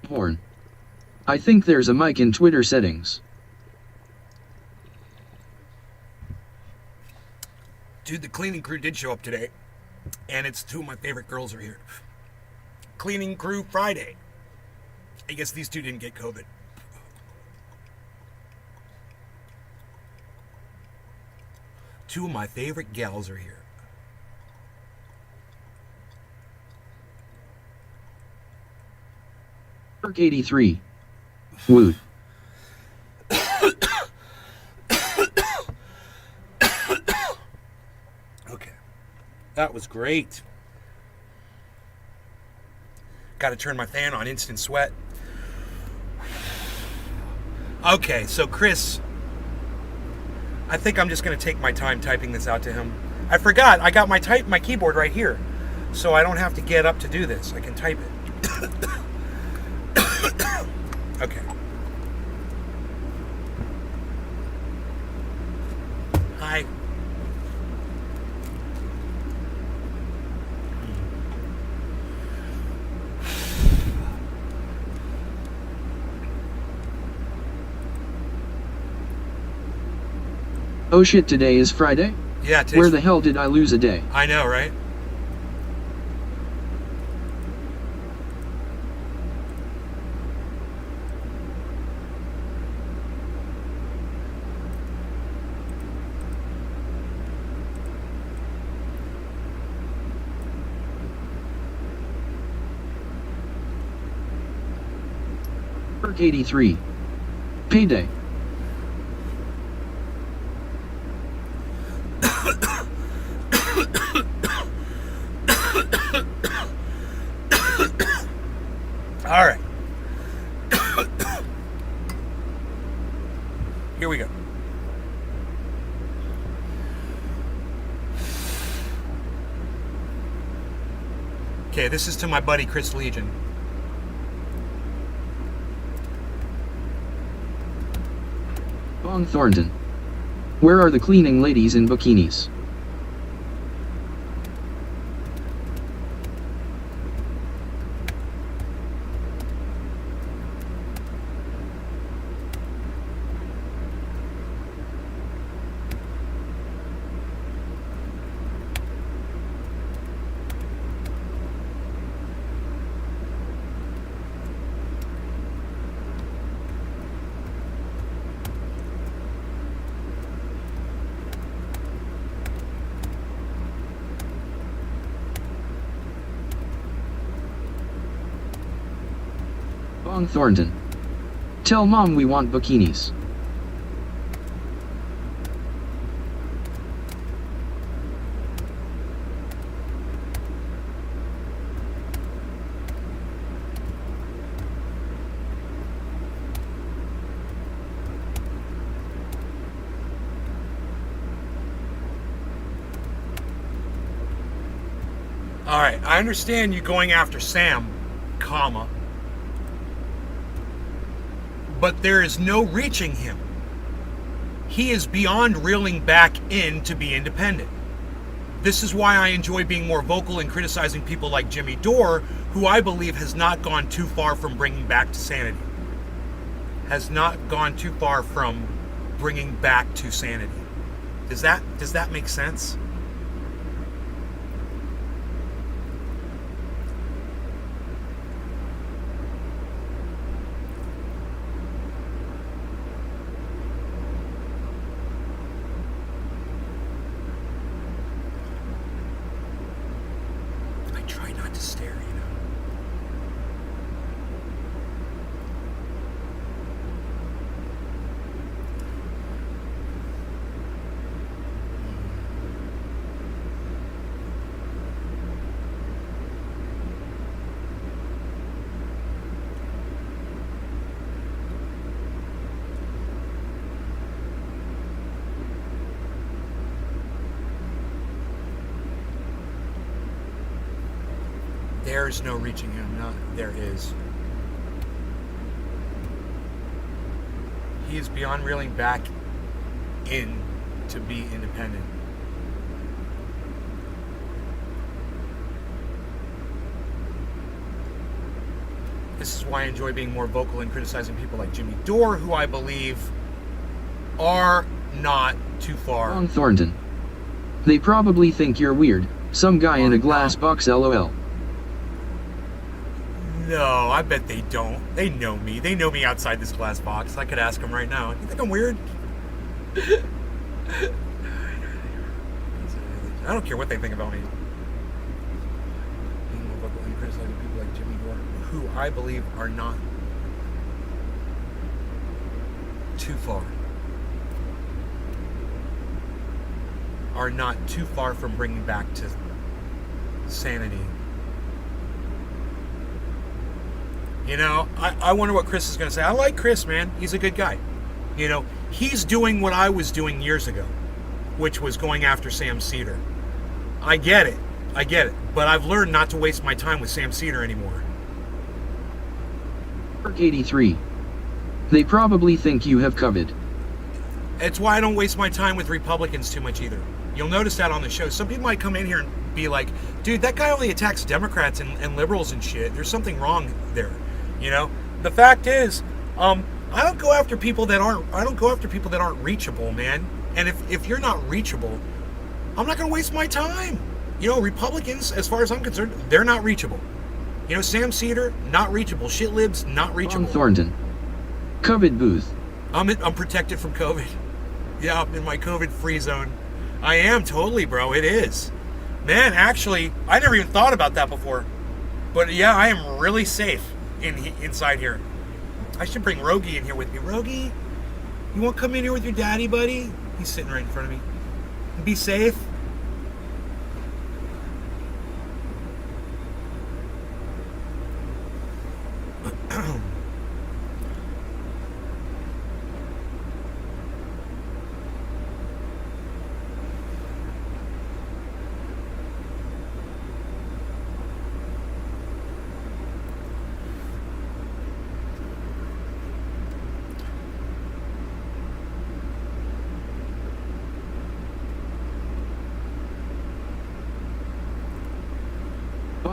Horn. I think there's a mic in Twitter settings. Dude, the cleaning crew did show up today, and it's two of my favorite girls are here. Cleaning crew Friday. I guess these two didn't get COVID. Two of my favorite gals are here. Mark 83. Woot. Okay. That was great. Got to turn my fan on, instant sweat. Okay, so Chris, I think I'm just going to take my time typing this out to him. I forgot, I got my keyboard right here, so I don't have to get up to do this. I can type it. Okay. Hi. Oh shit, today is Friday? Yeah, Where the hell did I lose a day? I know, right? Mark 83. Payday. All right. Here we go. Okay, this is to my buddy Chris Legion. Bong Thornton. Where are the cleaning ladies in bikinis? Bong Thornton. Tell mom we want bikinis. All right, I understand you going after Sam, comma, but there is no reaching him. He is beyond reeling back in to be independent. This is why I enjoy being more vocal and criticizing people like Jimmy Dore, who I believe has not gone too far from bringing back to sanity. Has not gone too far from bringing back to sanity. Does that make sense? Try not to stare, you know. There's no reaching him. No, there is. He is beyond reeling back in to be independent. This is why I enjoy being more vocal and criticizing people like Jimmy Dore, who I believe are not too far. Bong Thornton. They probably think you're weird. Some guy in a glass box, lol. No, I bet they don't. They know me. They know me outside this glass box. I could ask them right now. You think I'm weird? I don't care what they think about me. Being more vocal and criticizing people like Jimmy Dore, who I believe are not too far. Are not too far from bringing back to sanity. You know, I wonder what Chris is going to say. I like Chris, man. He's a good guy. You know, he's doing what I was doing years ago, which was going after Sam Cedar. I get it. But I've learned not to waste my time with Sam Cedar anymore. 83. They probably think you have COVID. It's why I don't waste my time with Republicans too much either. You'll notice that on the show. Some people might come in here and be like, dude, that guy only attacks Democrats and liberals and shit. There's something wrong there. You know, the fact is, I don't go after people that aren't reachable, man. And if you're not reachable, I'm not going to waste my time. You know, Republicans, as far as I'm concerned, they're not reachable. You know, Sam Cedar, not reachable. Shit libs, not reachable. Bong Thornton. COVID booth. I'm protected from COVID. Yeah, I'm in my COVID-free zone. I am totally, bro. It is. Man, actually, I never even thought about that before. But yeah, I am really safe inside here. I should bring Rogie in here with me. Rogie, you want to come in here with your daddy, buddy? He's sitting right in front of me. Be safe.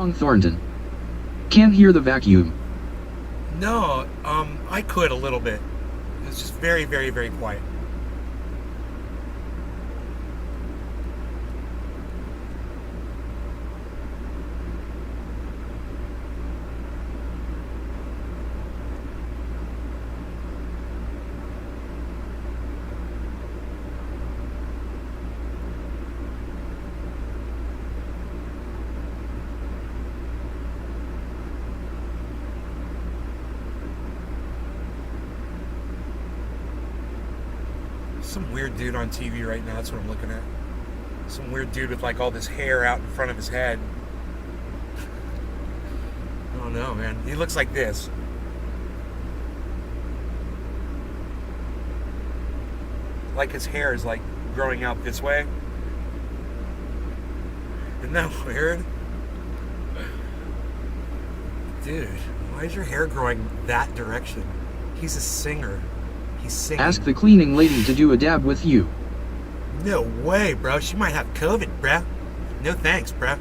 on Thornton. Can't hear the vacuum. No, I could a little bit. It's just very, very, very quiet. Some weird dude on TV right now, that's what I'm looking at. Some weird dude with like all this hair out in front of his head. I don't know, man. He looks like this. Like his hair is like growing out this way. Isn't that weird? Dude, why is your hair growing that direction? He's a singer. He's singing. Ask the cleaning lady to do a dab with you. No way, bro. She might have COVID, bruh. No thanks, bruh.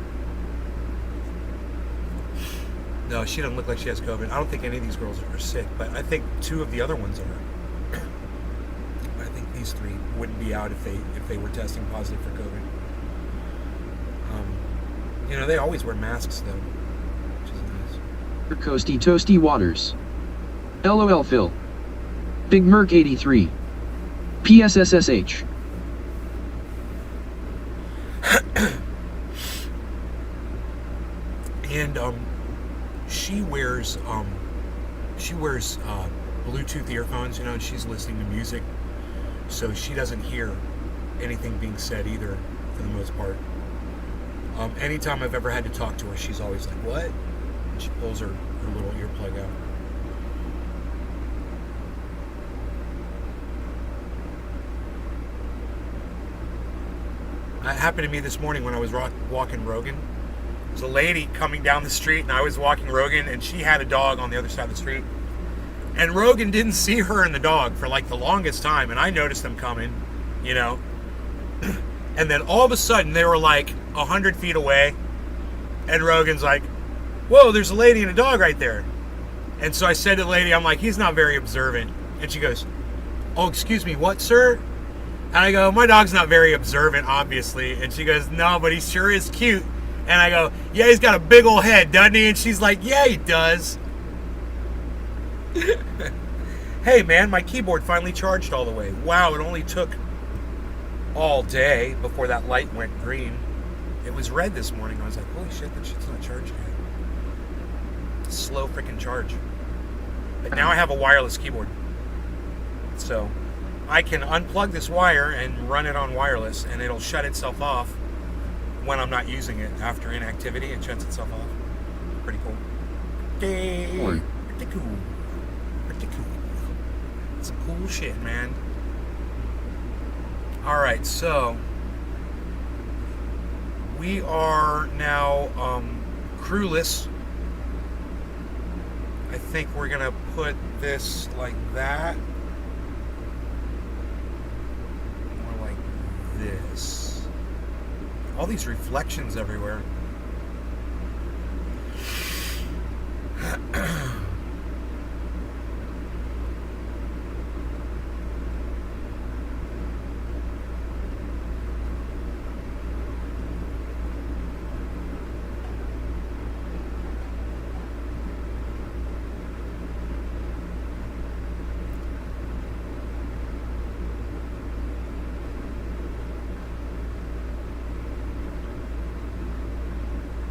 No, she doesn't look like she has COVID. I don't think any of these girls are sick, but I think 2 of the other ones are. I think these 3 wouldn't be out if they were testing positive for COVID. You know, they always wear masks though, which is nice. Coasty Toasty Waters. LOL Phil. Big Merc 83. PSSSH. And she wears Bluetooth earphones, you know, and she's listening to music, so she doesn't hear anything being said either, for the most part. Anytime I've ever had to talk to her, she's always like, "What?" And she pulls her little earplug out. It happened to me this morning when I was walking Rogan. There was a lady coming down the street, and I was walking Rogan, and she had a dog on the other side of the street. And Rogan didn't see her and the dog for like the longest time, and I noticed them coming, you know. And then all of a sudden, they were like 100 feet away, and Rogan's like, "Whoa, there's a lady and a dog right there." And so I said to the lady, I'm like, "He's not very observant." And she goes, "Oh, excuse me, what, sir?" And I go, "My dog's not very observant, obviously." And she goes, "No, but he sure is cute." And I go, "Yeah, he's got a big old head, doesn't he?" And she's like, "Yeah, he does." Hey, man, my keyboard finally charged all the way. Wow, it only took all day before that light went green. It was red this morning. I was like, holy shit, that shit's not charged yet. Slow freaking charge. But now I have a wireless keyboard. So I can unplug this wire and run it on wireless, and it'll shut itself off when I'm not using it. After inactivity, it shuts itself off. Pretty cool. Pretty cool. Pretty cool. It's some cool shit, man. Alright, so we are now crewless. I think we're gonna put this like that. More like this. All these reflections everywhere.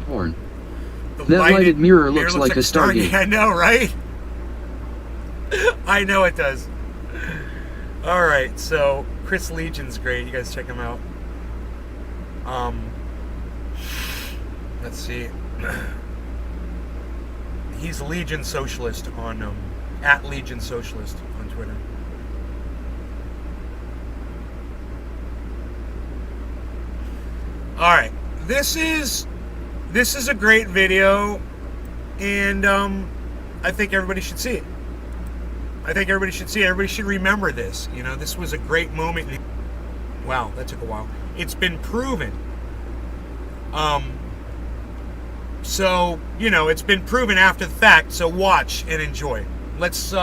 Horn. That lighted mirror looks like a Stargate. I know, right? I know it does. Alright, so Chris Legion's great. You guys check him out. Let's see. He's Legion Socialist on at Legion Socialist on Twitter. Alright. This is a great video, and I think everybody should see it. Everybody should remember this. You know, this was a great moment. Wow, that took a while. It's been proven So, it's been proven after the fact, so watch and enjoy. Let's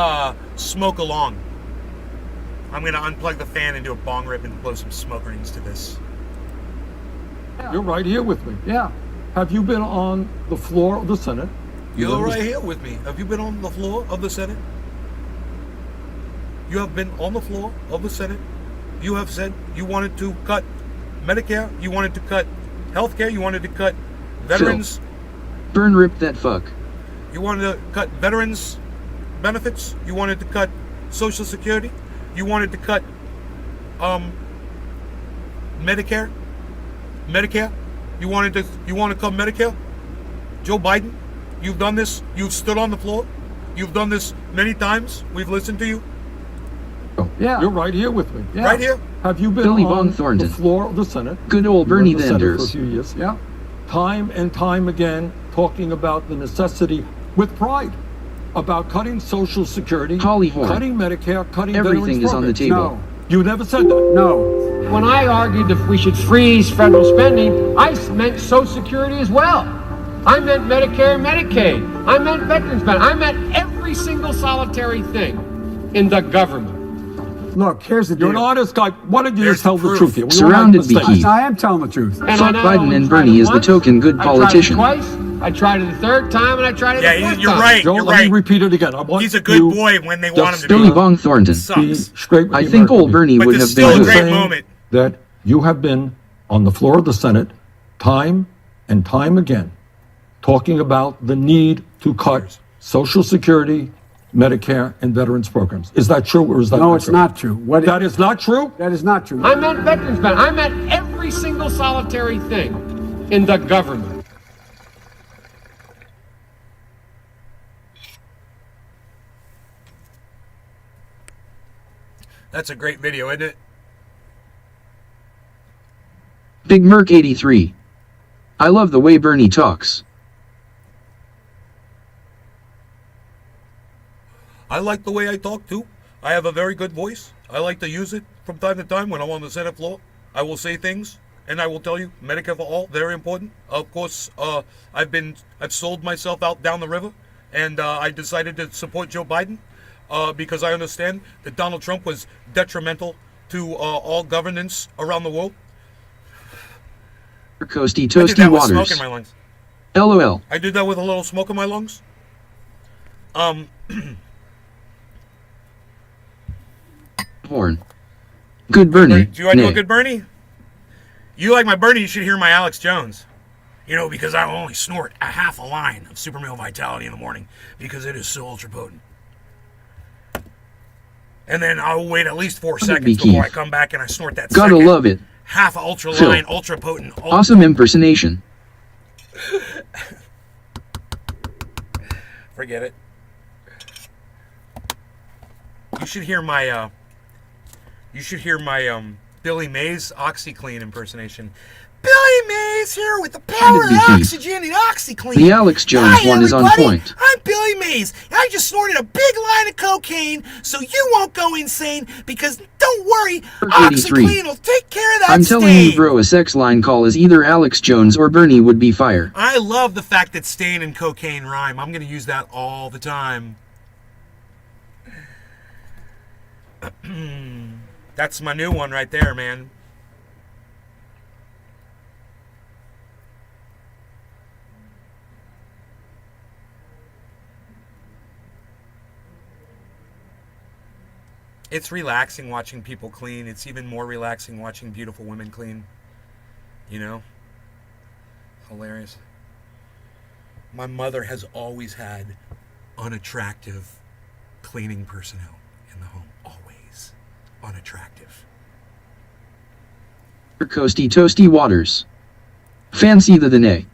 smoke along. I'm going to unplug the fan and do a bong rip and blow some smoke rings to this. You're right here with me. Yeah. Have you been on the floor of the Senate? You're right here with me. Have you been on the floor of the Senate? You have been on the floor of the Senate. You have said you wanted to cut Medicare, you wanted to cut healthcare, you wanted to cut veterans. Phil, burn rip that fuck. You wanted to cut veterans benefits. You wanted to cut Social Security. You wanted to cut Medicare. You want to cut Medicare. Joe Biden, you've done this. You've stood on the floor. You've done this many times. We've listened to you. Yeah. You're right here with me. Yeah. Right here. Have you been Billy on Von Thornton. the floor of the Senate? Good old You were Bernie in the Senate for a Sanders. few years. Yeah. Time and time again, talking about the necessity, with pride, about cutting Social Security, Holly Horn. cutting Medicare, cutting Everything veterans is on the programs. table. No. You never said that. No. When I argued that we should freeze federal spending, I meant Social Security as well. I meant Medicare and Medicaid. I meant veterans benefits. I meant every single solitary thing in the government. Look, here's the deal. You're an honest guy. Why don't you There's just tell the the proof. truth here? We all Surrounded make mistakes. Beaky. I am telling the truth. And I Fuck not Biden only and tried Bernie it is the once, token good I politician. tried it twice. I tried it the third time, and I tried it the Yeah, fourth you're time. right. Joe, You're let me right. repeat it again. I want He's a good you boy when they just want him to Billy be. Von Thornton. be Sucks. straight with I the think American old people. Bernie But would there's have still been a good. great Saying moment. that you have been on the floor of the Senate time and time again talking about the need to cut Social Security, Medicare, and veterans programs. Is that true or is that No, not it's true? not true. What? That is not true? That is not true. I meant veterans benefits. I meant every single solitary thing in the government. That's a great video, isn't it? Big Merc 83. I love the way Bernie talks. I like the way I talk too. I have a very good voice. I like to use it from time to time when I'm on the Senate floor. I will say things and I will tell you, Medicare for all, very important. Of course, I've sold myself out down the river, and I decided to support Joe Biden because I understand that Donald Trump was detrimental to all governance around the world. Coasty I did Toasty that with smoke Waters. in my lungs. LOL. I did that with a little smoke in my lungs. Horn. Good Bernie. Do you like my Nay. good Bernie? You like my Bernie, you should hear my Alex Jones. Because I will only snort a half a line of Super Male Vitality in the morning because it is so ultra potent. And then I'll wait at least 4 seconds Be before I Keith. come back and I snort that Gotta second love it. half a ultra Phil. line, ultra potent. Awesome impersonation. Forget it. You should hear my Billy Mays OxyClean impersonation. Billy Mays here with the power of Be Keith. oxygen and OxyClean. The Alex Jones Hi, one is on everybody. point. I'm Billy Mays. I just snorted a big line of cocaine, so you won't go insane because don't worry, Merc 83. OxyClean will take care of that I'm telling you, stain. bro, a sex line call is either Alex Jones or Bernie would be fire. I love the fact that stain and cocaine rhyme. I'm going to use that all the time. That's my new one right there, man. It's relaxing watching people clean. It's even more relaxing watching beautiful women clean. Hilarious. My mother has always had unattractive cleaning personnel in the home. Always unattractive. Coasty Toasty Waters. Fancy the nay.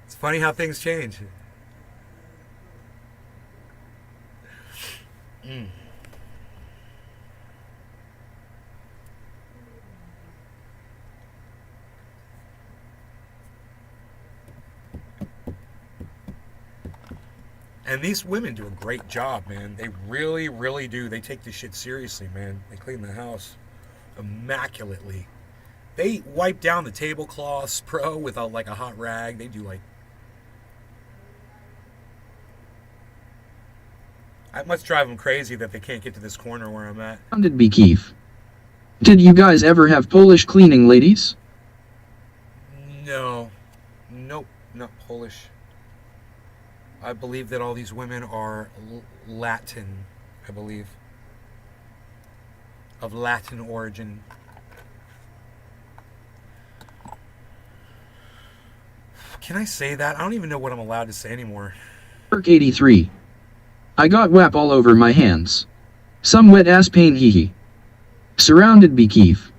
It's funny how things change. And these women do a great job, man. They really, really do. They take this shit seriously, man. They clean the house immaculately. They wipe down the tablecloths, bro, with a hot rag. They do It must drive them crazy that they can't get to this corner where I'm at. Surrounded by Kiev. Did you guys ever have Polish cleaning ladies? No. Nope. Not Polish. I believe that all these women are Latin, I believe. Of Latin origin. Can I say that? I don't even know what I'm allowed to say anymore. Perk 83. I got WAP all over my hands. Some wet ass pain hee hee. Surrounded by Kiev.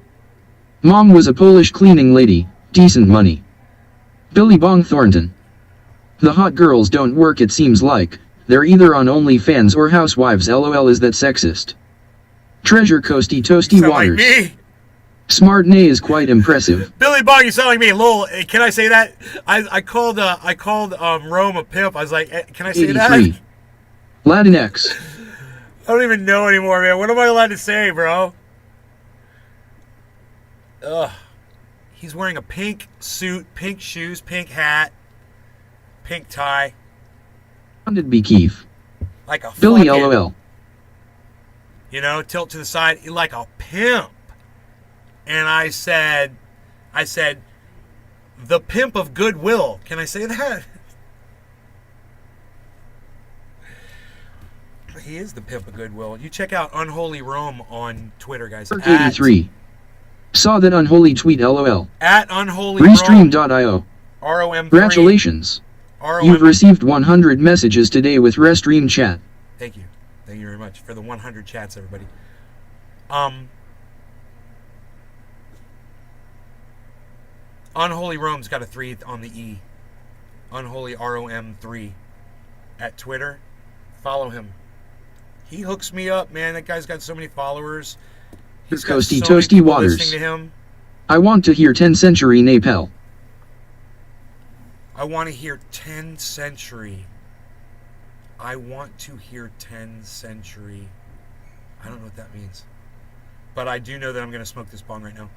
Mom was a Polish cleaning lady, decent money. Billy Bong Thornton. The hot girls don't work, it seems like. They're either on OnlyFans or Housewives. LOL, is that sexist? Treasure Coasty Toasty Sound Waters. like me. Smart Nay is quite impressive. Billy Bong, you sound like me. Lol, can I say that? I called Rome a pimp. I was like, can I say 83. that? Latinx. I don't even know anymore, man. What am I allowed to say, bro? Ugh. He's wearing a pink suit, pink shoes, pink hat, pink tie. Surrounded by Kiev. Like a Billy fucking, LOL. you know, tilt to the side like a pimp. And I said, the pimp of goodwill. Can I say that? He is the pimp of goodwill. You check out Unholy Rome on Twitter, guys. Perk 83. Saw that unholy tweet. LOL. At Unholy Rome. Restream.io. ROM3. Congratulations. ROM. You've received 100 messages today with Restream chat. Thank you. Thank you very much for the 100 chats, everybody. Unholy Rome's got a 3 on the E. Unholy ROM3 at Twitter. Follow him. He hooks me up, man. That guy's got so many followers. He's got Coasty so many Toasty people Waters. listening to him. I want to hear 10th century Napel. I want to hear 10th century. I want to hear 10th century. I don't know what that means. But I do know that I'm going to smoke this bong right now.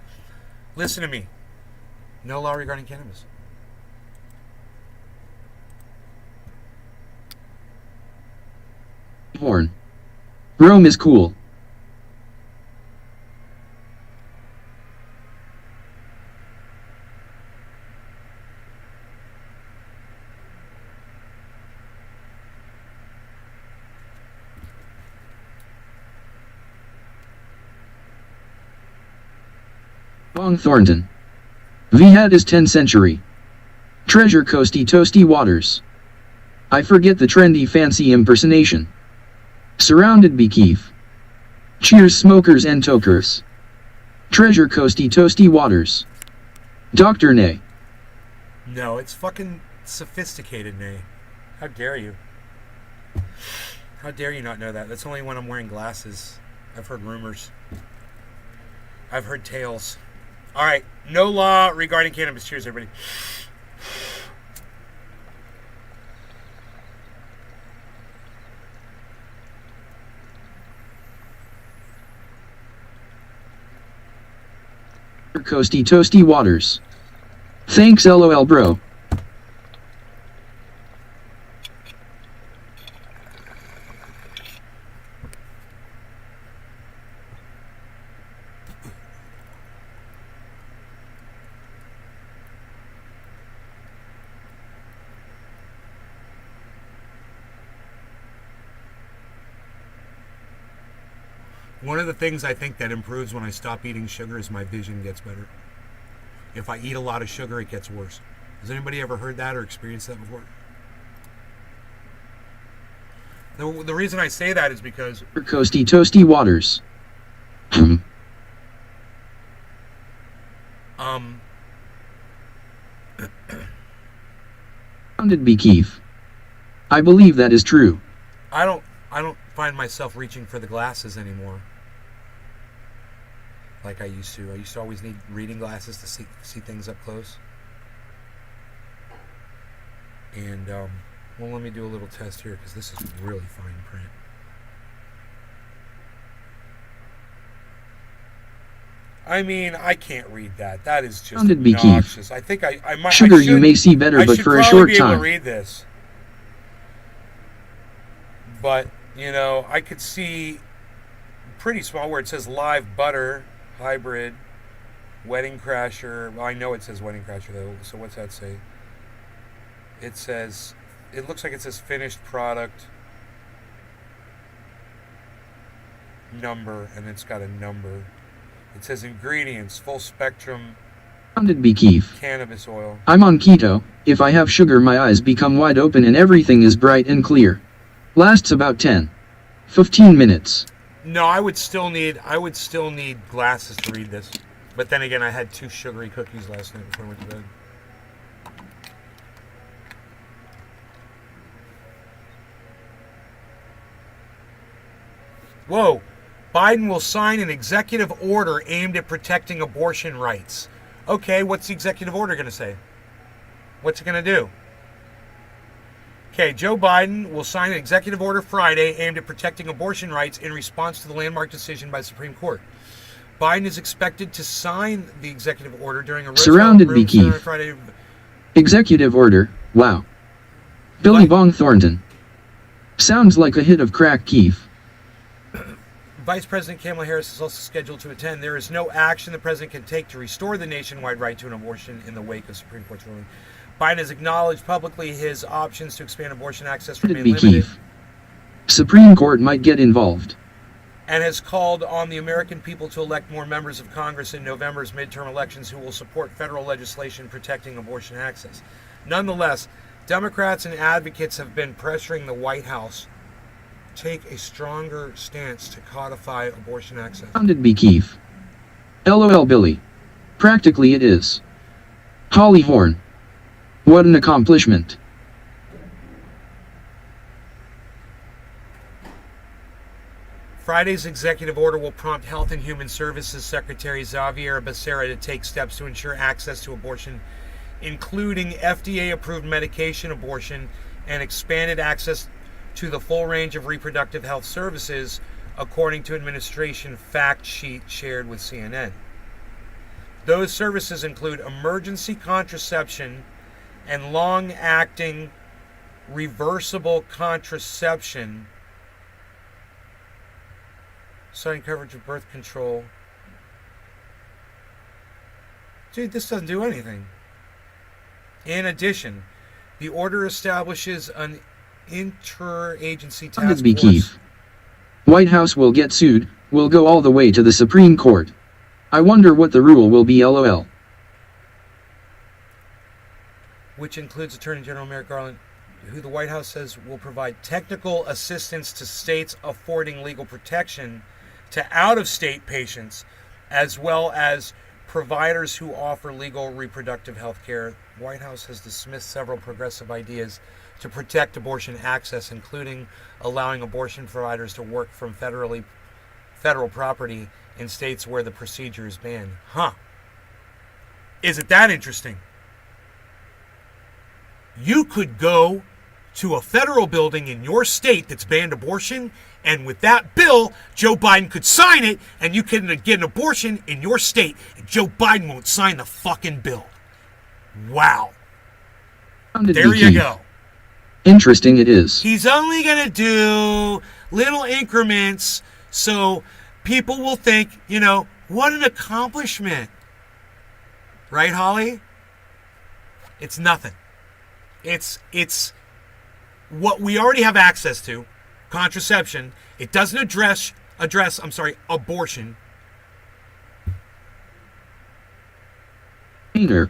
Listen to me. No law regarding cannabis. Horn. Rome is cool. Bong Thornton. Vhat is 10th century. Treasure Coasty Toasty Waters. I forget the trendy fancy impersonation. Surrounded by Kiev. Cheers smokers and tokers. Treasure Coasty Toasty Waters. Dr. Nay. No, it's fucking sophisticated, Nay. How dare you? How dare you not know that? That's only when I'm wearing glasses. I've heard rumors. I've heard tales. All right, no law regarding cannabis. Cheers, everybody. Coasty Toasty Waters. Thanks LOL bro. One of the things I think that improves when I stop eating sugar is my vision gets better. If I eat a lot of sugar, it gets worse. Has anybody ever heard that or experienced that before? The reason I say that is because... Coasty Toasty Waters. Founded by Kiev. I believe that is true. I don't find myself reaching for the glasses anymore. Like I used to. I used to always need reading glasses to see things up close. And, well, let me do a little test here because this is really fine print. I mean, I can't read that. That is just Founded by Kiev. obnoxious. I think I might. Sugar I should, you may see better, I but should for a probably short be able time. to read this. But You know, I could see pretty small where it says live butter, hybrid, wedding crasher. Well, I know it says wedding crasher though, so what's that say? It says, it looks like it says finished product, number, and it's got a number. It says ingredients, full spectrum Sounded be Keith. cannabis oil. I'm on keto. If I have sugar, my eyes become wide open and everything is bright and clear. Lasts about 10-15 minutes. No, I would still need glasses to read this. But then again, I had 2 sugary cookies last night before I went to bed. Whoa. Biden will sign an executive order aimed at protecting abortion rights. Okay, what's the executive order going to say? What's it going to do? Okay, Joe Biden will sign an executive order Friday aimed at protecting abortion rights in response to the landmark decision by the Supreme Court. Biden is expected to sign the executive order during a Surrounded room be Keith. Friday. Executive order. Wow. Billy What? Bong Thornton. Sounds like a hit of crack, Keith. Vice President Kamala Harris is also scheduled to attend. There is no action the president can take to restore the nationwide right to an abortion in the wake of Supreme Court's ruling. Biden has acknowledged publicly his options to expand abortion access remain Be limited, Keith. Supreme Court might get involved. and has called on the American people to elect more members of Congress in November's midterm elections who will support federal legislation protecting abortion access. Nonetheless, Democrats and advocates have been pressuring the White House to take a stronger stance to codify abortion access. Sounded be Keith. LOL Billy. Practically it is. Holly Horn. What an accomplishment. Friday's executive order will prompt Health and Human Services Secretary Xavier Becerra to take steps to ensure access to abortion, including FDA-approved medication abortion and expanded access to the full range of reproductive health services, according to administration fact sheet shared with CNN. Those services include emergency contraception and long-acting reversible contraception, starting coverage of birth control. Dude, this doesn't do anything. In addition, the order establishes an interagency task Sounded be force. Keith. White House will get sued, will go all the way to the Supreme Court. I wonder what the rule will be, LOL. Which includes Attorney General Merrick Garland, who the White House says will provide technical assistance to states affording legal protection to out-of-state patients, as well as providers who offer legal reproductive health care. The White House has dismissed several progressive ideas to protect abortion access, including allowing abortion providers to work from federal property in states where the procedure is banned. Huh. Is it that interesting? You could go to a federal building in your state that's banned abortion, and with that bill, Joe Biden could sign it, and you can get an abortion in your state, and Joe Biden won't sign the fucking bill. Wow. Sounded There be you Keith. go. Interesting it is. He's only going to do little increments so people will think, you know, what an accomplishment. Right, Holly? It's nothing. It's what we already have access to, contraception. It doesn't address abortion. Hater.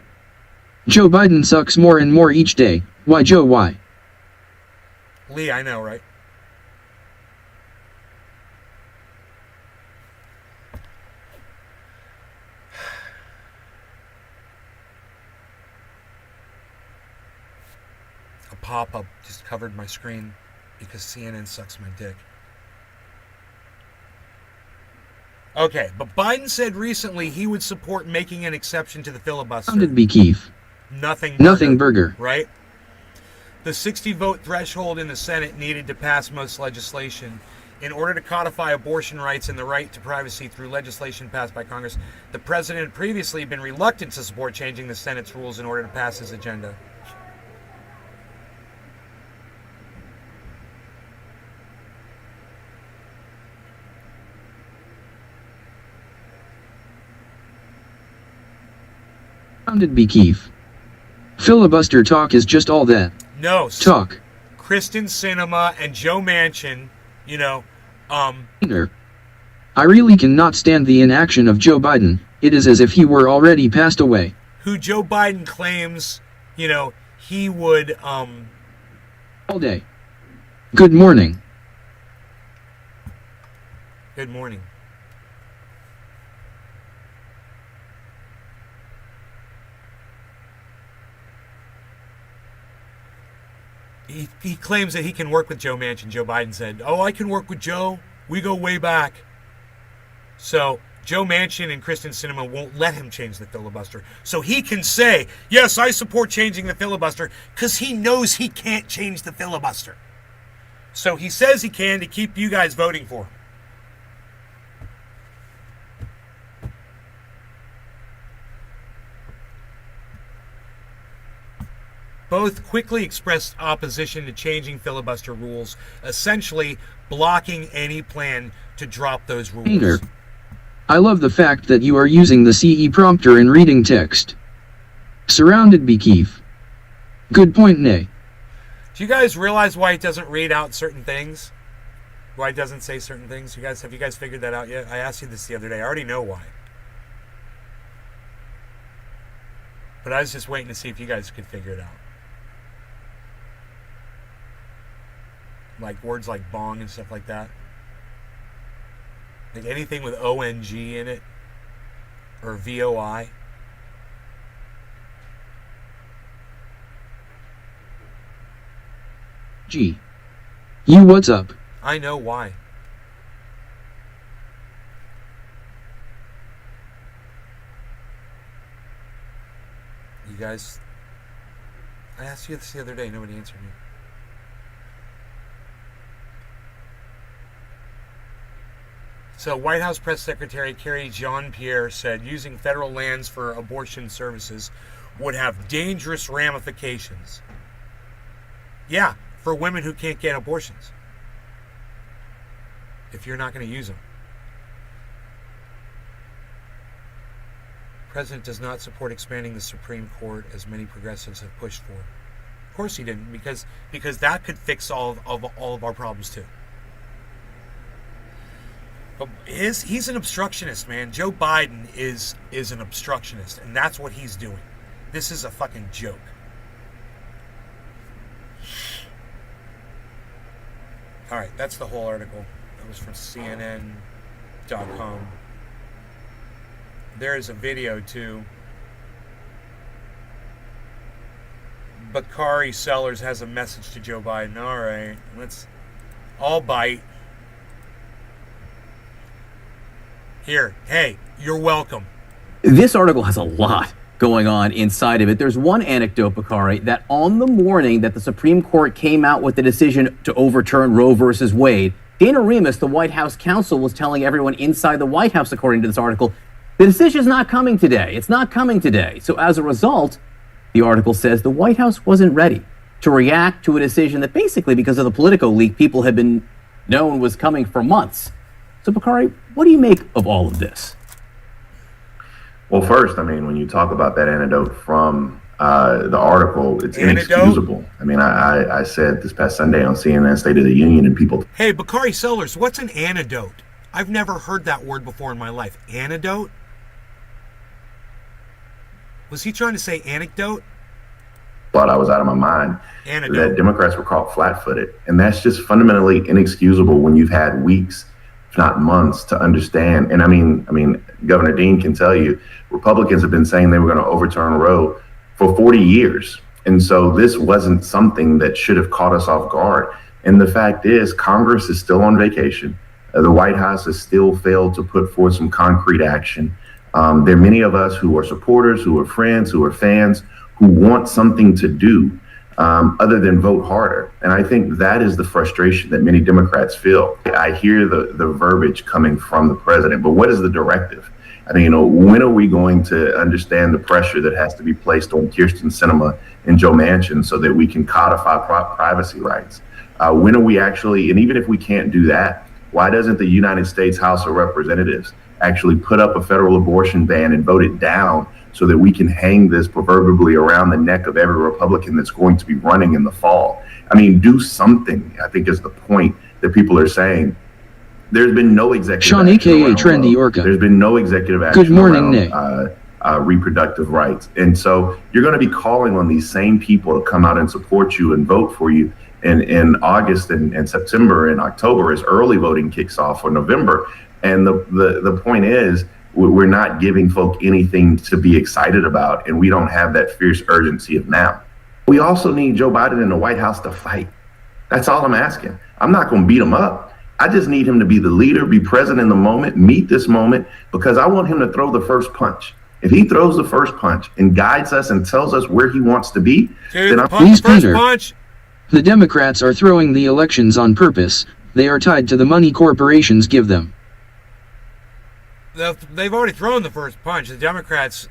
Joe Biden sucks more and more each day. Why, Joe, why? Lee, I know, right? A pop-up just covered my screen because CNN sucks my dick. Okay, but Biden said recently he would support making an exception to the filibuster. Sounded be Keith. Nothing burger. Right? The 60-vote threshold in the Senate needed to pass most legislation. In order to codify abortion rights and the right to privacy through legislation passed by Congress, the president had previously been reluctant to support changing the Senate's rules in order to pass his agenda. Surrounded by Keefe. Filibuster talk is just all that. No. Talk. Kristen Sinema and Joe Manchin, you know, I really cannot stand the inaction of Joe Biden. It is as if he were already passed away. Who Joe Biden claims, you know, he would, all day. Good morning. Good morning. He claims that he can work with Joe Manchin. Joe Biden said, "Oh, I can work with Joe. We go way back." So Joe Manchin and Kristen Sinema won't let him change the filibuster. So he can say, "Yes, I support changing the filibuster," because he knows he can't change the filibuster. So he says he can to keep you guys voting for him. Both quickly expressed opposition to changing filibuster rules, essentially blocking any plan to drop those rules. I love the fact that you are using the CE prompter in reading text. Surrounded by Keefe. Good point, Nay. Do you guys realize why it doesn't read out certain things? Why it doesn't say certain things? Have you guys figured that out yet? I asked you this the other day. I already know why. But I was just waiting to see if you guys could figure it out. Like words like bong and stuff like that. Like anything with ONG in it. Or VOI. Gee. You what's up? I know why. You guys... I asked you this the other day. Nobody answered me. So, White House Press Secretary Carrie Jean-Pierre said using federal lands for abortion services would have dangerous ramifications. Yeah, for women who can't get abortions. If you're not going to use them. The president does not support expanding the Supreme Court as many progressives have pushed for. Of course he didn't, because that could fix all of our problems too. But he's an obstructionist, man. Joe Biden is an obstructionist, and that's what he's doing. This is a fucking joke. All right, that's the whole article. That was from CNN.com. There is a video, too. Bakari Sellers has a message to Joe Biden. All right, I'll bite. Here, hey, you're welcome. This article has a lot going on inside of it. There's one anecdote, Bakari, that on the morning that the Supreme Court came out with the decision to overturn Roe versus Wade, Dana Remus, the White House counsel, was telling everyone inside the White House, according to this article, the decision is not coming today. It's not coming today. So as a result, the article says the White House wasn't ready to react to a decision that basically, because of the Politico leak, people had been known was coming for months. So, Bakari, what do you make of all of this? Well, first, I mean, when you talk about that anecdote from the article, it's inexcusable. I mean, I said this past Sunday on CNN State of the Union, and people... Hey, Bakari Sellers, what's an antidote? I've never heard that word before in my life. Antidote? Was he trying to say anecdote? Thought I was out of my mind. Antidote. That Democrats were caught flat-footed. And that's just fundamentally inexcusable when you've had weeks, if not months, to understand. And I mean, Governor Dean can tell you, Republicans have been saying they were going to overturn Roe for 40 years. And so this wasn't something that should have caught us off guard. And the fact is, Congress is still on vacation. The White House has still failed to put forth some concrete action. There are many of us who are supporters, who are friends, who are fans, who want something to do other than vote harder. And I think that is the frustration that many Democrats feel. I hear the verbiage coming from the president, but what is the directive? I mean, when are we going to understand the pressure that has to be placed on Kyrsten Sinema and Joe Manchin so that we can codify privacy rights? When are we actually, and even if we can't do that, why doesn't the United States House of Representatives actually put up a federal abortion ban and vote it down so that we can hang this proverbially around the neck of every Republican that's going to be running in the fall. I mean, do something, I think is the point that people are saying. There's been no executive Sean, action aka around Trendy Roe. Orca. There's been no executive action Good morning, around Nick. Reproductive rights. And so you're going to be calling on these same people to come out and support you and vote for you in August and September and October as early voting kicks off for November. And the point is, we're not giving folk anything to be excited about, and we don't have that fierce urgency of now. We also need Joe Biden in the White House to fight. That's all I'm asking. I'm not going to beat him up. I just need him to be the leader, be present in the moment, meet this moment, because I want him to throw the first punch. If he throws the first punch and guides us and tells us where he wants to be, then I'm Please, Peter. The Democrats are throwing the elections on purpose. They are tied to the money corporations give them. They've already thrown the first punch. The Democrats,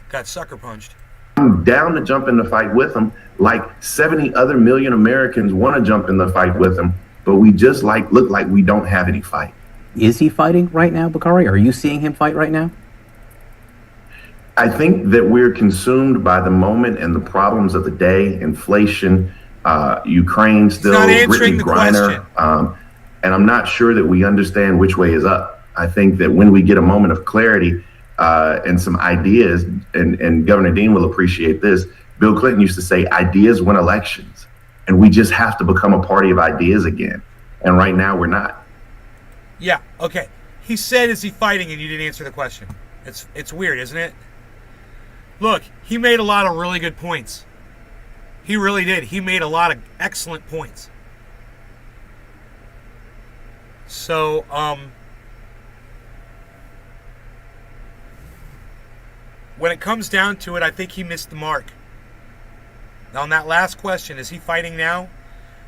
got sucker punched. I'm down to jump in the fight with them, like 70 other million Americans want to jump in the fight with them, but we just look like we don't have any fight. Is he fighting right now, Bakari? Are you seeing him fight right now? I think that we're consumed by the moment and the problems of the day, inflation, Ukraine still, not answering Brittany the Griner, and I'm not sure that we understand which way is up. I think that when we get a moment of clarity and some ideas, and Governor Dean will appreciate this, Bill Clinton used to say, ideas win elections, and we just have to become a party of ideas again. And right now we're not. Yeah, okay. He said, is he fighting? And you didn't answer the question. It's weird, isn't it? Look, he made a lot of really good points. He really did. He made a lot of excellent points. So, when it comes down to it, I think he missed the mark. On that last question, is he fighting now?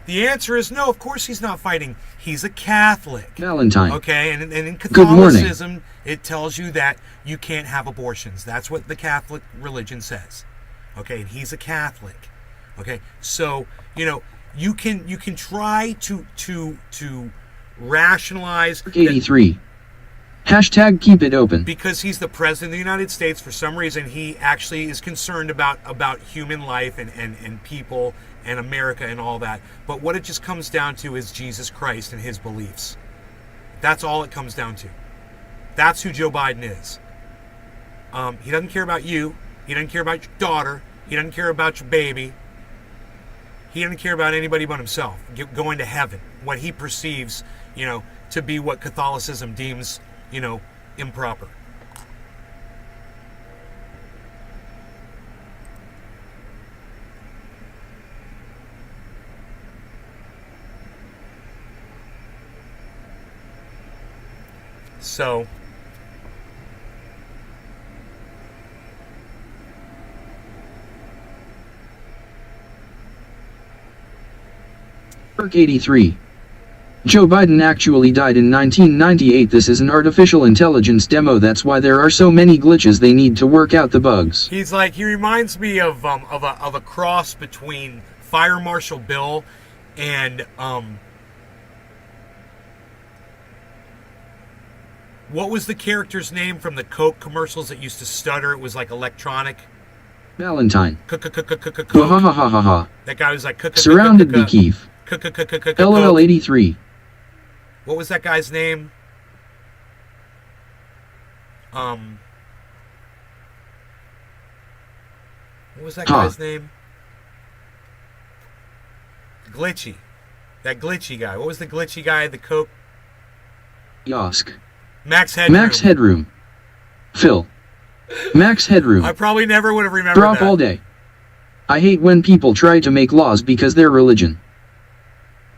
The answer is no, of course he's not fighting. He's a Catholic. Valentine. Okay, and in Good morning. Catholicism, it tells you that you can't have abortions. That's what the Catholic religion says. Okay, and he's a Catholic. Okay, so, you can try to rationalize 83. Hashtag keep it open. because he's the president of the United States. For some reason, he actually is concerned about human life and people and America and all that. But what it just comes down to is Jesus Christ and his beliefs. That's all it comes down to. That's who Joe Biden is. He doesn't care about you. He doesn't care about your daughter. He doesn't care about your baby. He doesn't care about anybody but himself going to heaven. What he perceives, to be what Catholicism deems, improper. So, Perk 83. Joe Biden actually died in 1998. This is an artificial intelligence demo. That's why there are so many glitches. They need to work out the bugs. he reminds me of a cross between Fire Marshal Bill and what was the character's name from the Coke commercials that used to stutter? It was like electronic. Valentine. Coke. Ha ha ha ha ha. That guy was like Surrounded by Keith. LOL 83. What was that guy's name? What was that guy's name? Glitchy. That glitchy guy. What was the glitchy guy? The Coke. Yosk. Max Headroom. Max Headroom. Phil. Max Headroom. I probably never would have remembered Drop that. all day. I hate when people try to make laws because they're religion.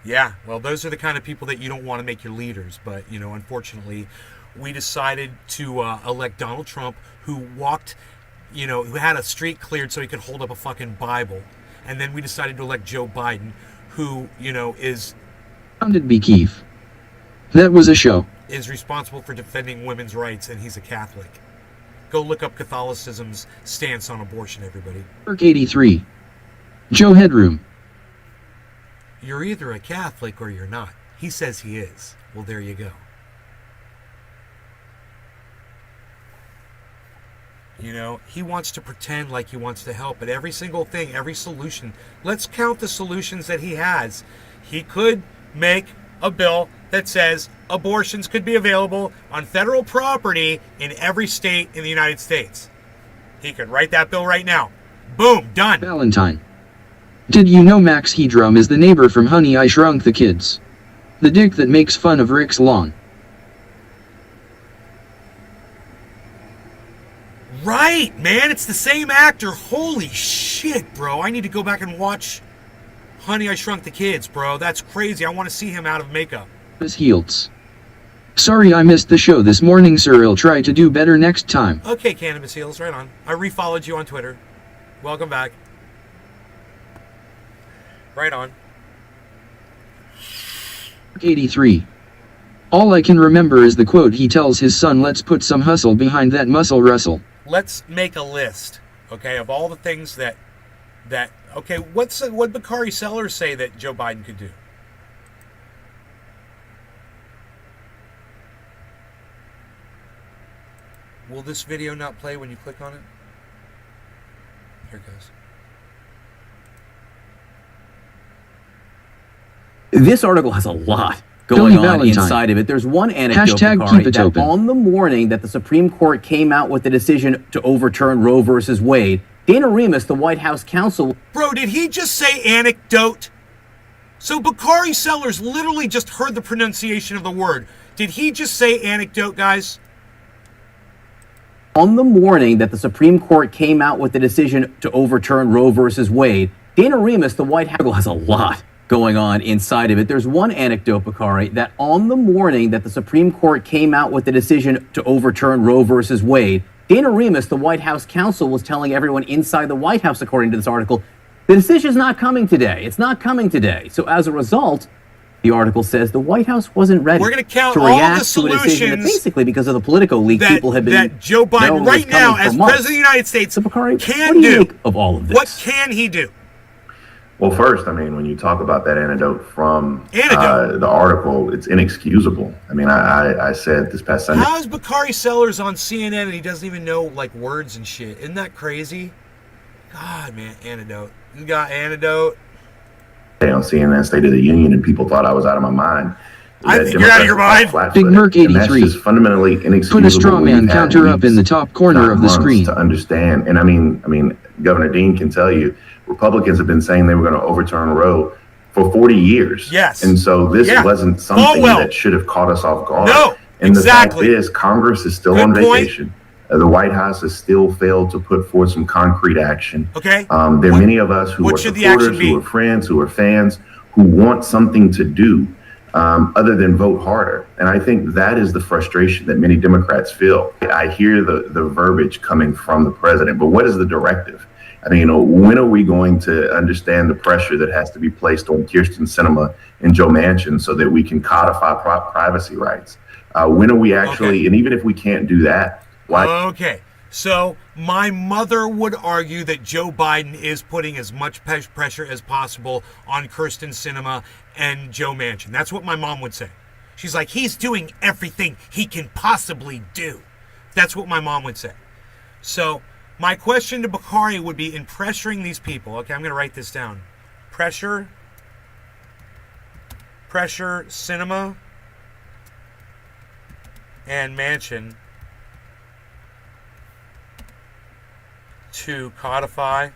Yeah, well, those are the kind of people that you don't want to make your leaders. But, unfortunately, we decided to elect Donald Trump, who walked, who had a street cleared so he could hold up a fucking Bible. And then we decided to elect Joe Biden, who, is... Surrounded by Keith. That was a show. Is responsible for defending women's rights, and he's a Catholic. Go look up Catholicism's stance on abortion, everybody. Perk 83. Joe Headroom. You're either a Catholic or you're not. He says he is. Well, there you go. You know, he wants to pretend like he wants to help, but every single thing, every solution, let's count the solutions that he has. He could make a bill that says abortions could be available on federal property in every state in the United States. He could write that bill right now. Boom, done. Valentine. Did you know Max Headroom is the neighbor from Honey, I Shrunk the Kids? The dick that makes fun of Rick's lawn. Right, man, it's the same actor. Holy shit, bro. I need to go back and watch Honey, I Shrunk the Kids, bro. That's crazy. I want to see him out of makeup. Miss Heels. Sorry I missed the show this morning, sir. I'll try to do better next time. Okay, Cannabis Heels, right on. I refollowed you on Twitter. Welcome back. Right on. 83. All I can remember is the quote he tells his son, let's put some hustle behind that muscle, Russell. Let's make a list, okay, of all the things that okay, what Bakari Sellers say that Joe Biden could do? Will this video not play when you click on it? Here it goes. This article has a lot going Billy on Valentine. inside of it. There's one anecdote, Hashtag Bakari, keep it that open. on the morning that the Supreme Court came out with the decision to overturn Roe versus Wade, Dana Remus, the White House counsel... Bro, did he just say anecdote? So Bakari Sellers literally just heard the pronunciation of the word. Did he just say anecdote, guys? On the morning that the Supreme Court came out with the decision to overturn Roe versus Wade, Dana Remus, the White House, has a lot going on inside of it. There's one anecdote, Bakari, that on the morning that the Supreme Court came out with the decision to overturn Roe versus Wade, Dana Remus, the White House counsel, was telling everyone inside the White House, according to this article, the decision's not coming today. It's not coming today. So as a result, the article says the White House wasn't ready We're gonna count to all the react to a decision that solutions basically because of the Politico leak people have been that Joe Biden knowing right was coming now, for as months. President of the United States, So Bakari, can what do you do. make of all of this? What can he do? Well, first, I mean, when you talk about that anecdote from Anecdote. the article, it's inexcusable. I mean, I said this past Sunday How is Bakari Sellers on CNN and he doesn't even know like words and shit? Isn't that crazy? God, man, anecdote. You got anecdote. on CNN State of the Union, and people thought I was out of my mind. I think you're out of your mind. Big Merc And that's 83. just fundamentally inexcusable. Put a straw when man you've had counter up in the weeks, top corner not of the months, screen. to understand. And I mean, Governor Dean can tell you, Republicans have been saying they were going to overturn Roe for 40 years. Yes. And so this Yeah. wasn't something well. that should have caught us off guard. No, and exactly. the fact is, Congress is still Good on point. vacation. The White House has still failed to put forth some concrete action. Okay. There are many of us who what are should the action supporters, be? who are friends, who are fans, who want something to do other than vote harder. And I think that is the frustration that many Democrats feel. I hear the verbiage coming from the president, but what is the directive? I mean, when are we going to understand the pressure that has to be placed on Kyrsten Sinema and Joe Manchin so that we can codify privacy rights? When are we actually, and even if we can't do that, why? Okay. So my mother would argue that Joe Biden is putting as much pressure as possible on Kyrsten Sinema and Joe Manchin. That's what my mom would say. She's like, he's doing everything he can possibly do. That's what my mom would say. So my question to Bakari would be, in pressuring these people, okay, I'm going to write this down. Pressure Sinema and Manchin to codify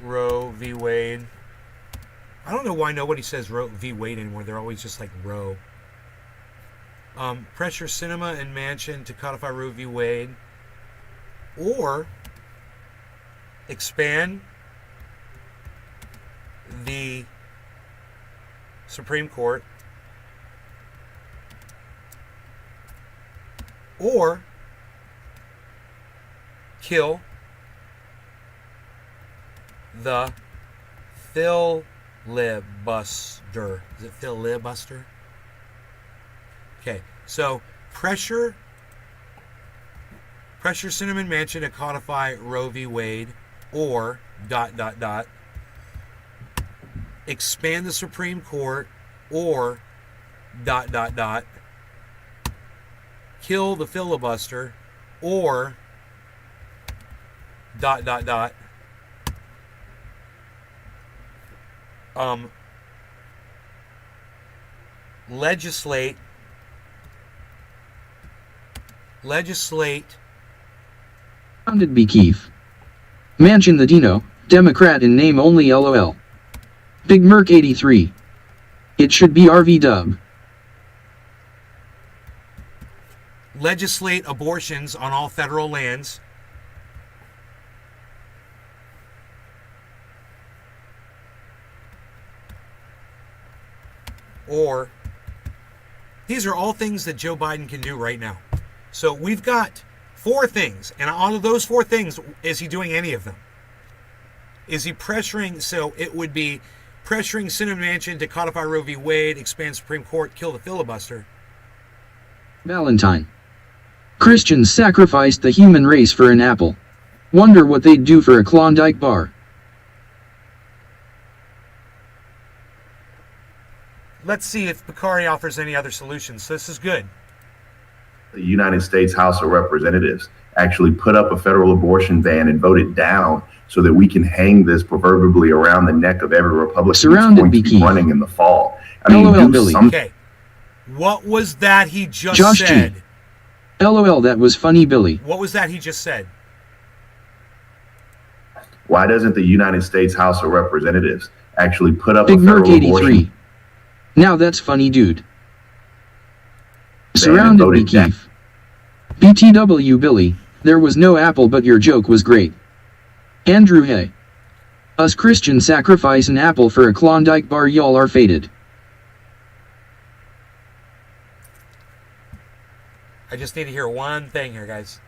Roe v. Wade. I don't know why nobody says Roe v. Wade anymore. They're always just like Roe. Pressure Sinema and Manchin to codify Roe v. Wade, or expand the Supreme Court, or kill the filibuster. Is it filibuster? Okay, so pressure Cinnamon Manchin to codify Roe v. Wade, or ... expand the Supreme Court, or ... kill the filibuster, or ... legislate Surrounded by Keefe. Manchin the Dino, Democrat in name only LOL. Big Merc 83. It should be RV Dub. legislate abortions on all federal lands, or these are all things that Joe Biden can do right now. So we've got 4 things, and out of those 4 things, is he doing any of them? Is he pressuring? So it would be pressuring Senate Manchin to codify Roe v. Wade, expand Supreme Court, kill the filibuster. Valentine. Christians sacrificed the human race for an apple. Wonder what they'd do for a Klondike bar. Let's see if Bakari offers any other solutions. This is good. The United States House of Representatives actually put up a federal abortion ban and voted down so that we can hang this proverbially around the neck of every Republican Surrounded that's going to be by running in the fall. I mean, LOL do Billy. something. Okay. What was that he just Josh G. said? LOL, that was funny, Billy. What was that he just said? Why doesn't the United States House of Representatives actually put up Big a federal Merc 83. abortion Now that's funny, dude. ban Surrounded and by voted down? Keefe. BTW Billy, there was no apple but your joke was great. Andrew Hay. Us Christians sacrifice an apple for a Klondike bar, y'all are fated. I just need to hear one thing here, guys.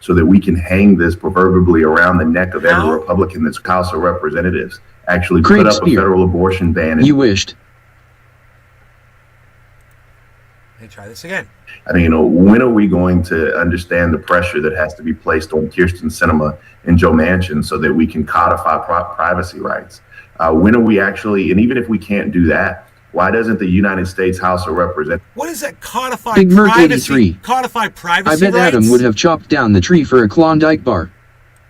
So that we can hang this proverbially around the neck of every How? Republican that's House of Representatives actually Craig put up Spear. a federal abortion ban. You wished. Let me try this again. I mean, when are we going to understand the pressure that has to be placed on Kirsten Sinema and Joe Manchin so that we can codify privacy rights? When are we actually, and even if we can't do that, why doesn't the United States House of Representatives What is that codify Big Merc privacy? 83. Codify privacy I bet rights? Adam would have chopped down the tree for a Klondike bar.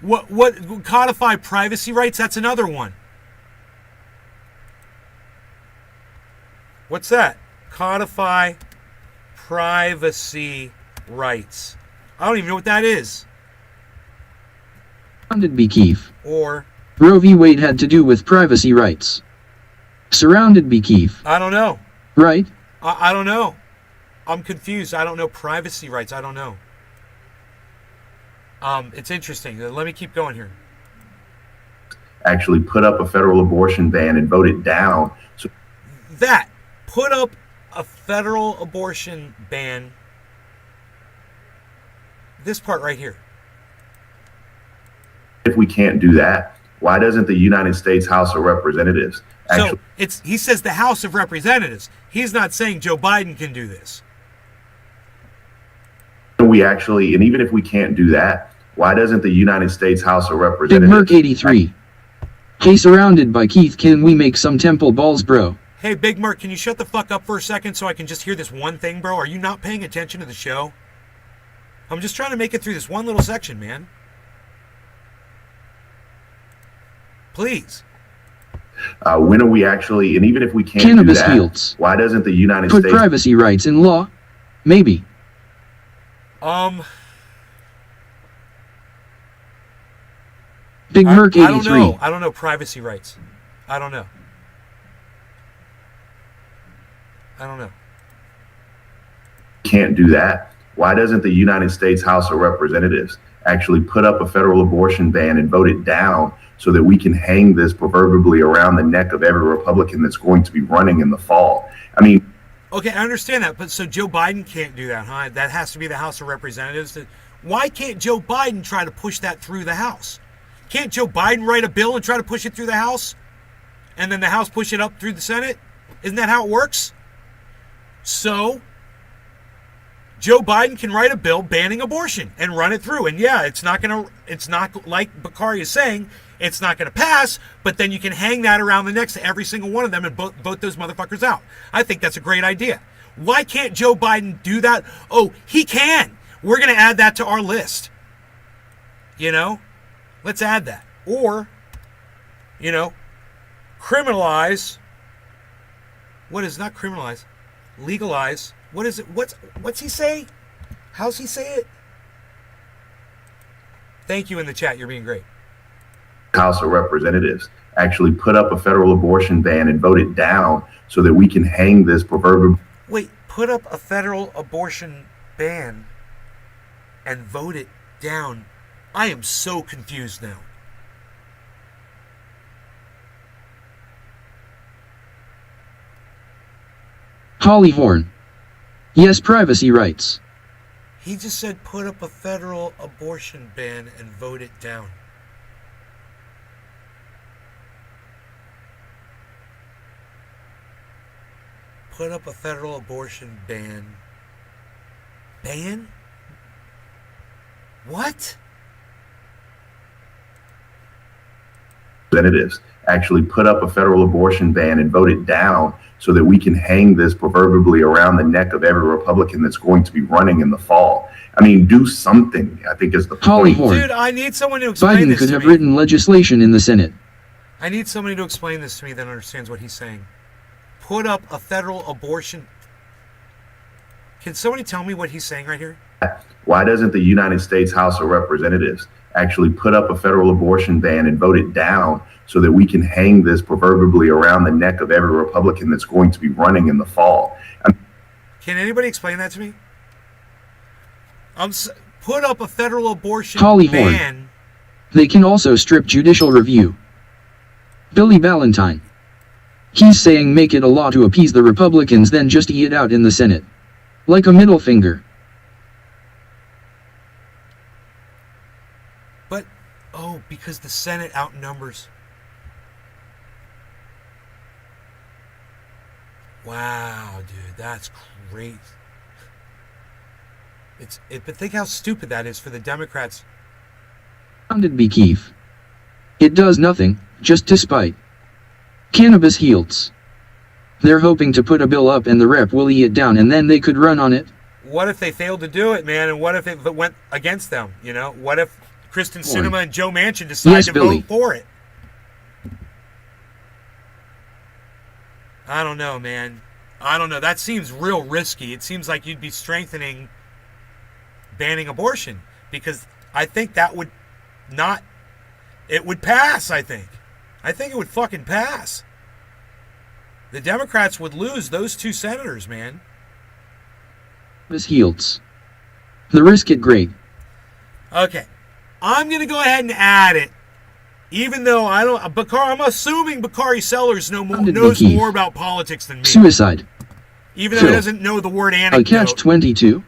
What codify privacy rights? That's another one. What's that? Codify privacy rights. I don't even know what that is. Surrounded by Keefe. Or Roe v. Wade had to do with privacy rights. Surrounded by Keefe. I don't know. Right? I don't know. I'm confused. I don't know privacy rights. I don't know. It's interesting. Let me keep going here. actually put up a federal abortion ban and voted down? So That put up a federal abortion ban. This part right here. if we can't do that, why doesn't the United States House of Representatives actually? So he says the House of Representatives. He's not saying Joe Biden can do this. We actually, and even if we can't do that, why doesn't the United States House of Big Representatives? Merc 83. Hey, surrounded by Keith, can we make some temple balls, bro? Hey, Big Merc, can you shut the fuck up for a second so I can just hear this one thing, bro? Are you not paying attention to the show? I'm just trying to make it through this one little section, man. Please. When are we actually, and even if we can't Cannabis do that, fields. why doesn't the United Put States? privacy rights in law? Maybe. Big Merc 83. I don't know. I don't know privacy rights. I don't know. I don't know. Can't do that. Why doesn't the United States House of Representatives actually put up a federal abortion ban and vote it down so that we can hang this proverbially around the neck of every Republican that's going to be running in the fall? I mean, Okay, I understand that, but so Joe Biden can't do that, huh? That has to be the House of Representatives. Why can't Joe Biden try to push that through the House? Can't Joe Biden write a bill and try to push it through the House? And then the House push it up through the Senate? Isn't that how it works? So, Joe Biden can write a bill banning abortion and run it through. And yeah, it's not like Bakari is saying, it's not going to pass, but then you can hang that around the necks of every single one of them and vote those motherfuckers out. I think that's a great idea. Why can't Joe Biden do that? Oh, he can. We're going to add that to our list. You know, let's add that. Or, you know, criminalize. What is not criminalize? Legalize. What is it? What's he say? How's he say it? Thank you in the chat. You're being great. House of Representatives actually put up a federal abortion ban and vote it down so that we can hang this proverbial. Wait, put up a federal abortion ban and vote it down. I am so confused now. Holly Horn. Yes, privacy rights. He just said put up a federal abortion ban and vote it down. Put up a federal abortion ban. Ban? What? Representatives actually put up a federal abortion ban and vote it down so that we can hang this proverbially around the neck of every Republican that's going to be running in the fall. I mean, do something, I think is the Holly point. Horn. Dude, I need someone to explain Biden this could to have me. written legislation in the Senate. I need somebody to explain this to me that understands what he's saying. Put up a federal abortion. Can somebody tell me what he's saying right here? Why doesn't the United States House of Representatives actually put up a federal abortion ban and vote it down so that we can hang this proverbially around the neck of every Republican that's going to be running in the fall? Can anybody explain that to me? Put up a federal abortion Holly ban. Horn. They can also strip judicial review. Billy Valentine. He's saying make it a law to appease the Republicans, then just eat it out in the Senate. Like a middle finger. But, oh, because the Senate outnumbers. Wow, dude, that's crazy. But think how stupid that is for the Democrats. Founded be Keefe. It does nothing, just to spite. Cannabis heals. They're hoping to put a bill up and the rep will eat it down and then they could run on it. What if they failed to do it, man? And what if it went against them? You know, what if Kristen Sinema and Joe Manchin decide Yes, to Billy. vote for it? I don't know, man. I don't know. That seems real risky. It seems like you'd be strengthening banning abortion because I think that would not. It would pass, I think. I think it would fucking pass. The Democrats would lose those two senators, man. Cannabis heals. The risk it great. Okay. I'm going to go ahead and add it. Even though I don't, I'm assuming Bakari Sellers knows more about politics than me. Suicide. Even though he doesn't know the word anecdote. A catch-22.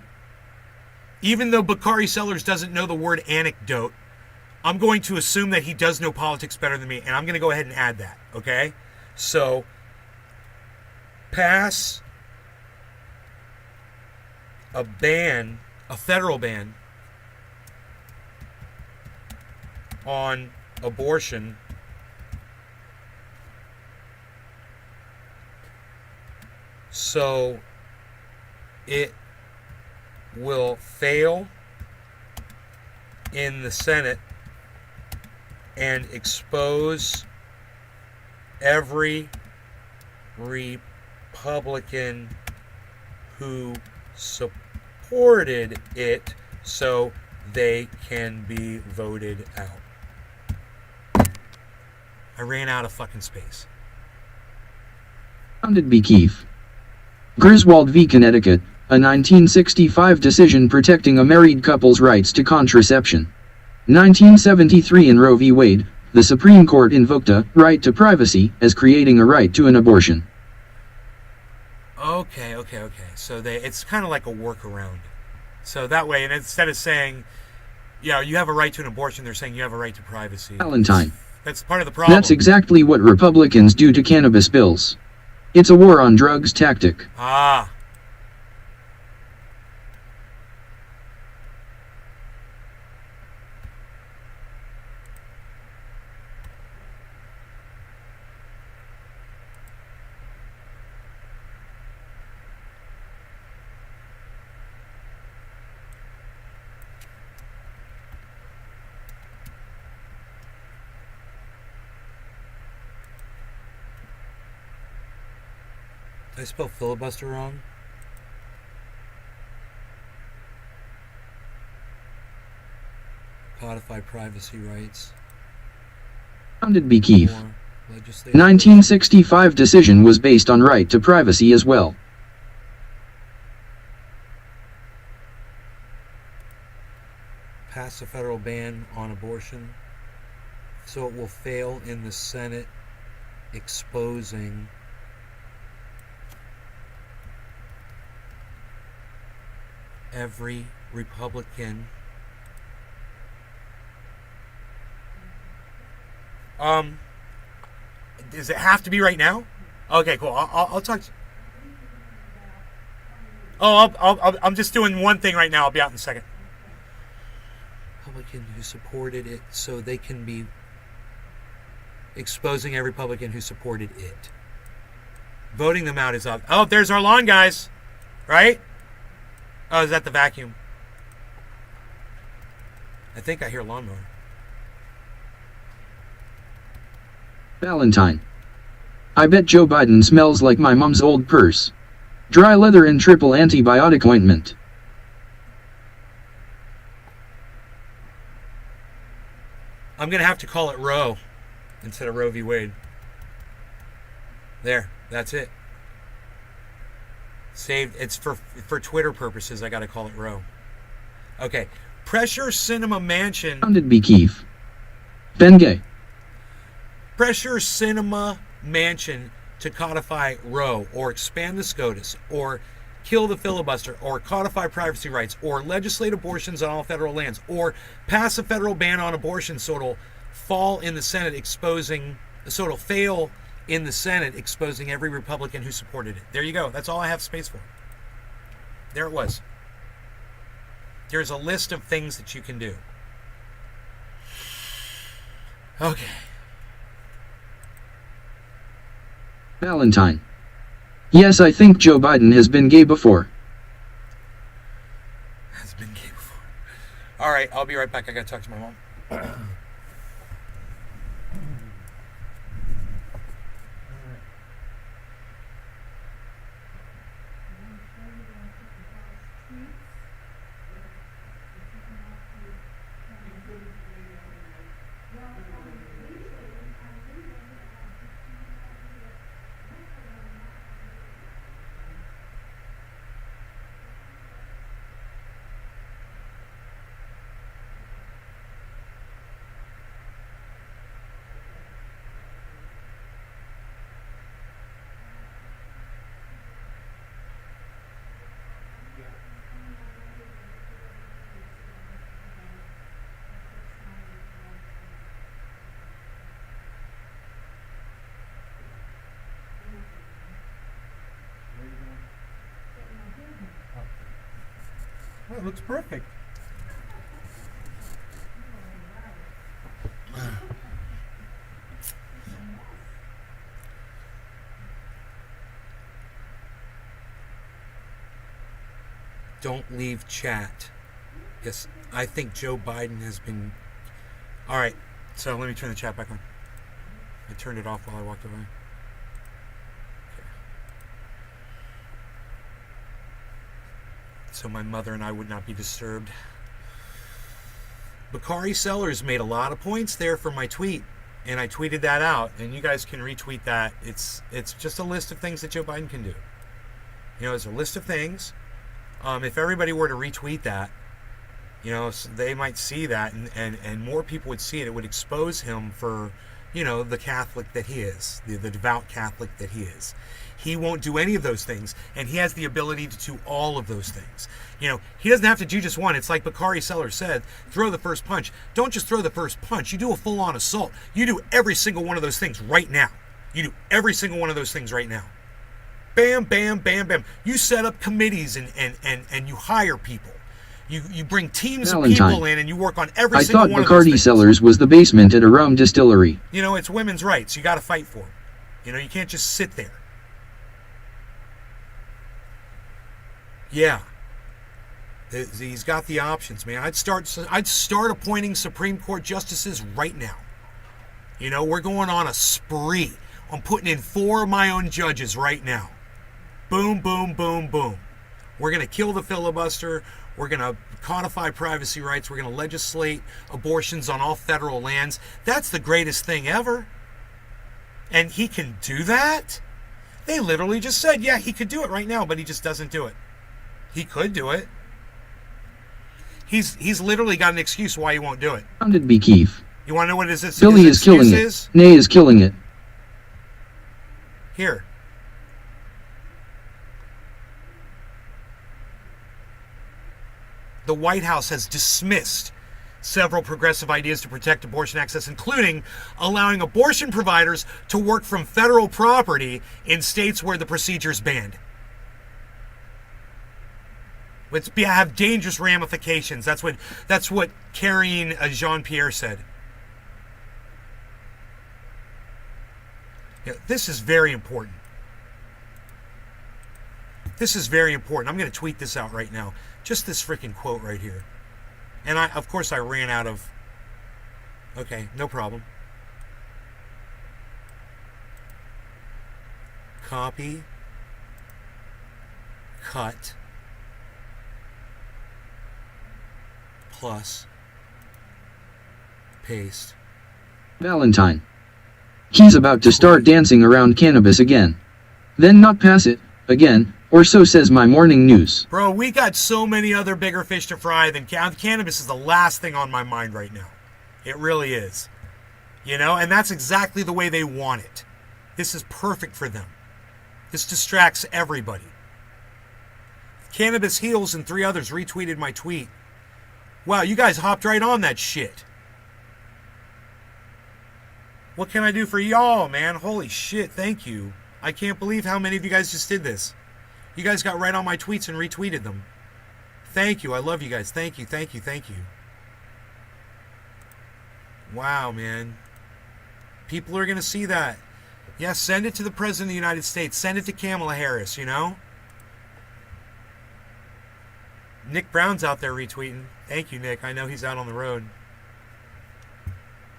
Even though Bakari Sellers doesn't know the word anecdote, I'm going to assume that he does know politics better than me, and I'm going to go ahead and add that, okay? So, pass a ban, a federal ban, on abortion so it will fail in the Senate and expose every Republican who supported it so they can be voted out. I ran out of fucking space. Founded be Keefe. Griswold v. Connecticut, a 1965 decision protecting a married couple's rights to contraception. 1973 in Roe v. Wade, the Supreme Court invoked a right to privacy as creating a right to an abortion. Okay. So it's kind of like a workaround. So that way, and instead of saying, you have a right to an abortion, they're saying you have a right to privacy. Valentine. That's part of the problem. That's exactly what Republicans do to cannabis bills. It's a war on drugs tactic. Ah. I spell filibuster wrong? Codify privacy rights. Surrounded be Keith. More legislative 1965 decision was based on right to privacy as well. pass a federal ban on abortion, so it will fail in the Senate, exposing every Republican does it have to be right now? Okay, cool. I'll talk to I'm just doing one thing right now. I'll be out in a second. Republican who supported it, so they can be exposing every Republican who supported it. Voting them out is up. Oh, there's our lawn, guys. Right? Oh, is that the vacuum? I think I hear lawnmower. Valentine. I bet Joe Biden smells like my mom's old purse. Dry leather and triple antibiotic ointment. I'm going to have to call it Roe instead of Roe v. Wade. There, that's it. Saved. It's for Twitter purposes. I got to call it Roe. Okay. Pressure Cinema Mansion. Surrounded be Keith. Ben Gay. Pressure Cinema Mansion to codify Roe, or expand the SCOTUS, or kill the filibuster, or codify privacy rights, or legislate abortions on all federal lands, or pass a federal ban on abortion so it'll fall in the Senate, so it'll fail in the Senate, exposing every Republican who supported it. There you go. That's all I have space for. There it was. There's a list of things that you can do. Okay. Valentine. Yes, I think Joe Biden has been gay before. Has been gay before. All right, I'll be right back. I gotta talk to my mom. Oh, it looks perfect. Don't leave chat. Yes, I think Joe Biden has been... All right, so let me turn the chat back on. I turned it off while I walked away. So my mother and I would not be disturbed. Bakari Sellers made a lot of points there for my tweet, and I tweeted that out, and you guys can retweet that. It's just a list of things that Joe Biden can do. You know, it's a list of things. If everybody were to retweet that, you know, they might see that, and more people would see it. It would expose him for, you know, the Catholic that he is, the devout Catholic that he is. He won't do any of those things, and he has the ability to do all of those things. You know, he doesn't have to do just one. It's like Bakari Sellers said, throw the first punch. Don't just throw the first punch. You do a full-on assault. You do every single one of those things right now. You do every single one of those things right now. Bam, bam, bam, bam. You set up committees and you hire people. You bring teams Valentine. of people in and you work on every single one of those I thought Bacardi things. Cellars was the basement at a rum distillery. You know, it's women's rights. You got to fight for them. You know, you can't just sit there. Yeah. He's got the options, man. I'd start appointing Supreme Court justices right now. You know, we're going on a spree. I'm putting in 4 of my own judges right now. Boom, boom, boom, boom. We're going to kill the filibuster. We're going to codify privacy rights. We're going to legislate abortions on all federal lands. That's the greatest thing ever. And he can do that? They literally just said, yeah, he could do it right now, but he just doesn't do it. He could do it. He's literally got an excuse why he won't do it. Surrounded be Keith. You want to know what his Billy is killing it. Nay is killing it. Here. The White House has dismissed several progressive ideas to protect abortion access, including allowing abortion providers to work from federal property in states where the procedure is banned. Which have dangerous ramifications. That's what Karine Jean-Pierre said. Yeah, this is very important. This is very important. I'm going to tweet this out right now. Just this freaking quote right here. And of course I ran out of... Okay, no problem. Copy. Cut. Plus. Paste. Valentine. He's about to start dancing around cannabis again. Then not pass it, again, or so says my morning news. Bro, we got so many other bigger fish to fry than cannabis is the last thing on my mind right now. It really is. You know, and that's exactly the way they want it. This is perfect for them. This distracts everybody. Cannabis Heals and 3 others retweeted my tweet. Wow, you guys hopped right on that shit. What can I do for y'all, man? Holy shit, thank you. I can't believe how many of you guys just did this. You guys got right on my tweets and retweeted them. Thank you. I love you guys. Thank you, thank you, thank you. Wow, man. People are going to see that. Yeah, send it to the President of the United States. Send it to Kamala Harris, you know? Nick Brown's out there retweeting. Thank you, Nick. I know he's out on the road.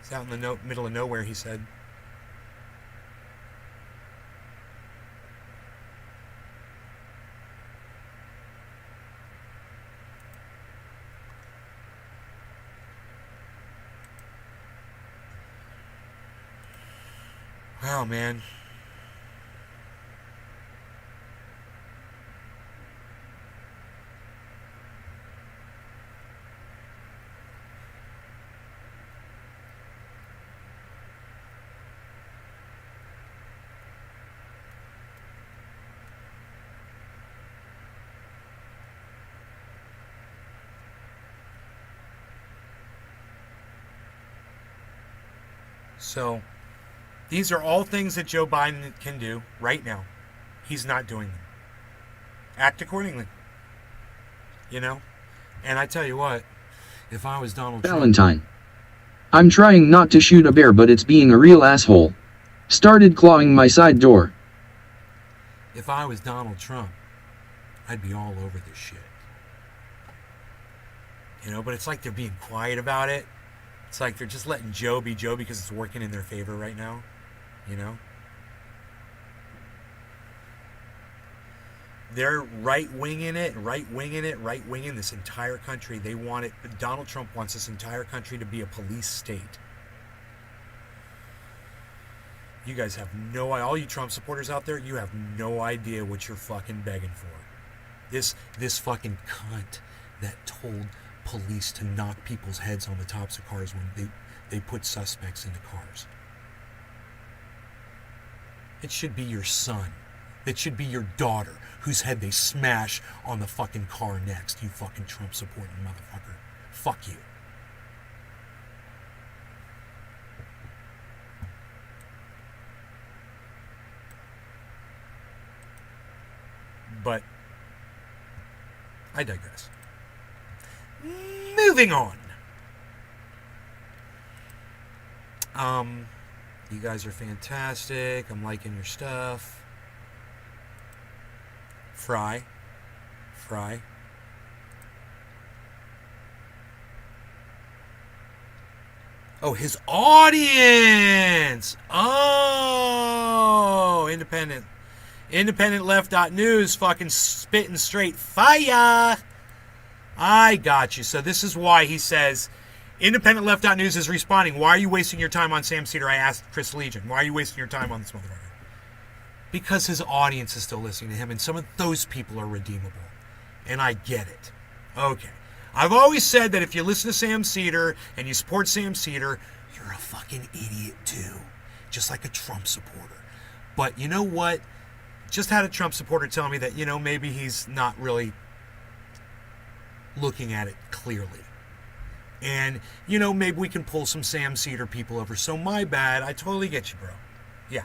He's out in the middle of nowhere, he said. Wow, man. So, these are all things that Joe Biden can do right now. He's not doing them. Act accordingly. You know? And I tell you what, if I was Donald Valentine. Trump... I'm trying not to shoot a bear, but it's being a real asshole. Started clawing my side door. If I was Donald Trump, I'd be all over this shit. You know, but it's like they're being quiet about it. It's like they're just letting Joe be Joe because it's working in their favor right now. You know? They're right-winging this entire country. They want it. Donald Trump wants this entire country to be a police state. You guys have no idea. All you Trump supporters out there, you have no idea what you're fucking begging for. This fucking cunt that told police to knock people's heads on the tops of cars when they put suspects into cars. It should be your son. It should be your daughter whose head they smash on the fucking car next, you fucking Trump supporting motherfucker. Fuck you. But I digress. Moving on. You guys are fantastic. I'm liking your stuff. Fry. Oh, his audience. Oh, independent. IndependentLeft.news fucking spitting straight fire. I got you. So this is why he says, IndependentLeft.news is responding. Why are you wasting your time on Sam Cedar? I asked Chris Legion. Why are you wasting your time on this motherfucker? Because his audience is still listening to him, and some of those people are redeemable. And I get it. Okay. I've always said that if you listen to Sam Cedar and you support Sam Cedar, you're a fucking idiot too. Just like a Trump supporter. But you know what? Just had a Trump supporter tell me that, maybe he's not really looking at it clearly. And, maybe we can pull some Sam Cedar people over. So my bad. I totally get you, bro. Yeah.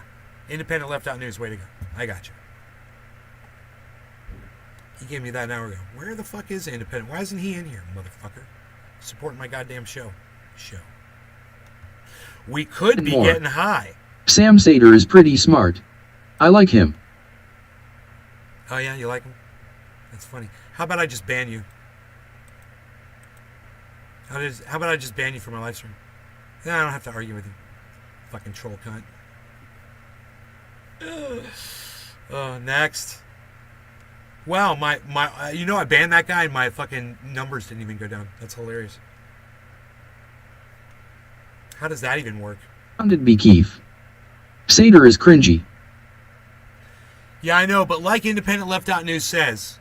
IndependentLeft.news, way to go. I got you. He gave me that an hour ago. Where the fuck is Independent? Why isn't he in here, motherfucker? Supporting my goddamn show. We could be getting high. Sam Cedar is pretty smart. I like him. Oh yeah, you like him? That's funny. How about I just ban you? How about I just ban you from my live stream? Then I don't have to argue with you. Fucking troll cunt. Next. Wow, my I banned that guy and my fucking numbers didn't even go down. That's hilarious. How does that even work? Founded be Keith. Cedar is cringy. Yeah, I know, but like IndependentLeft.news says,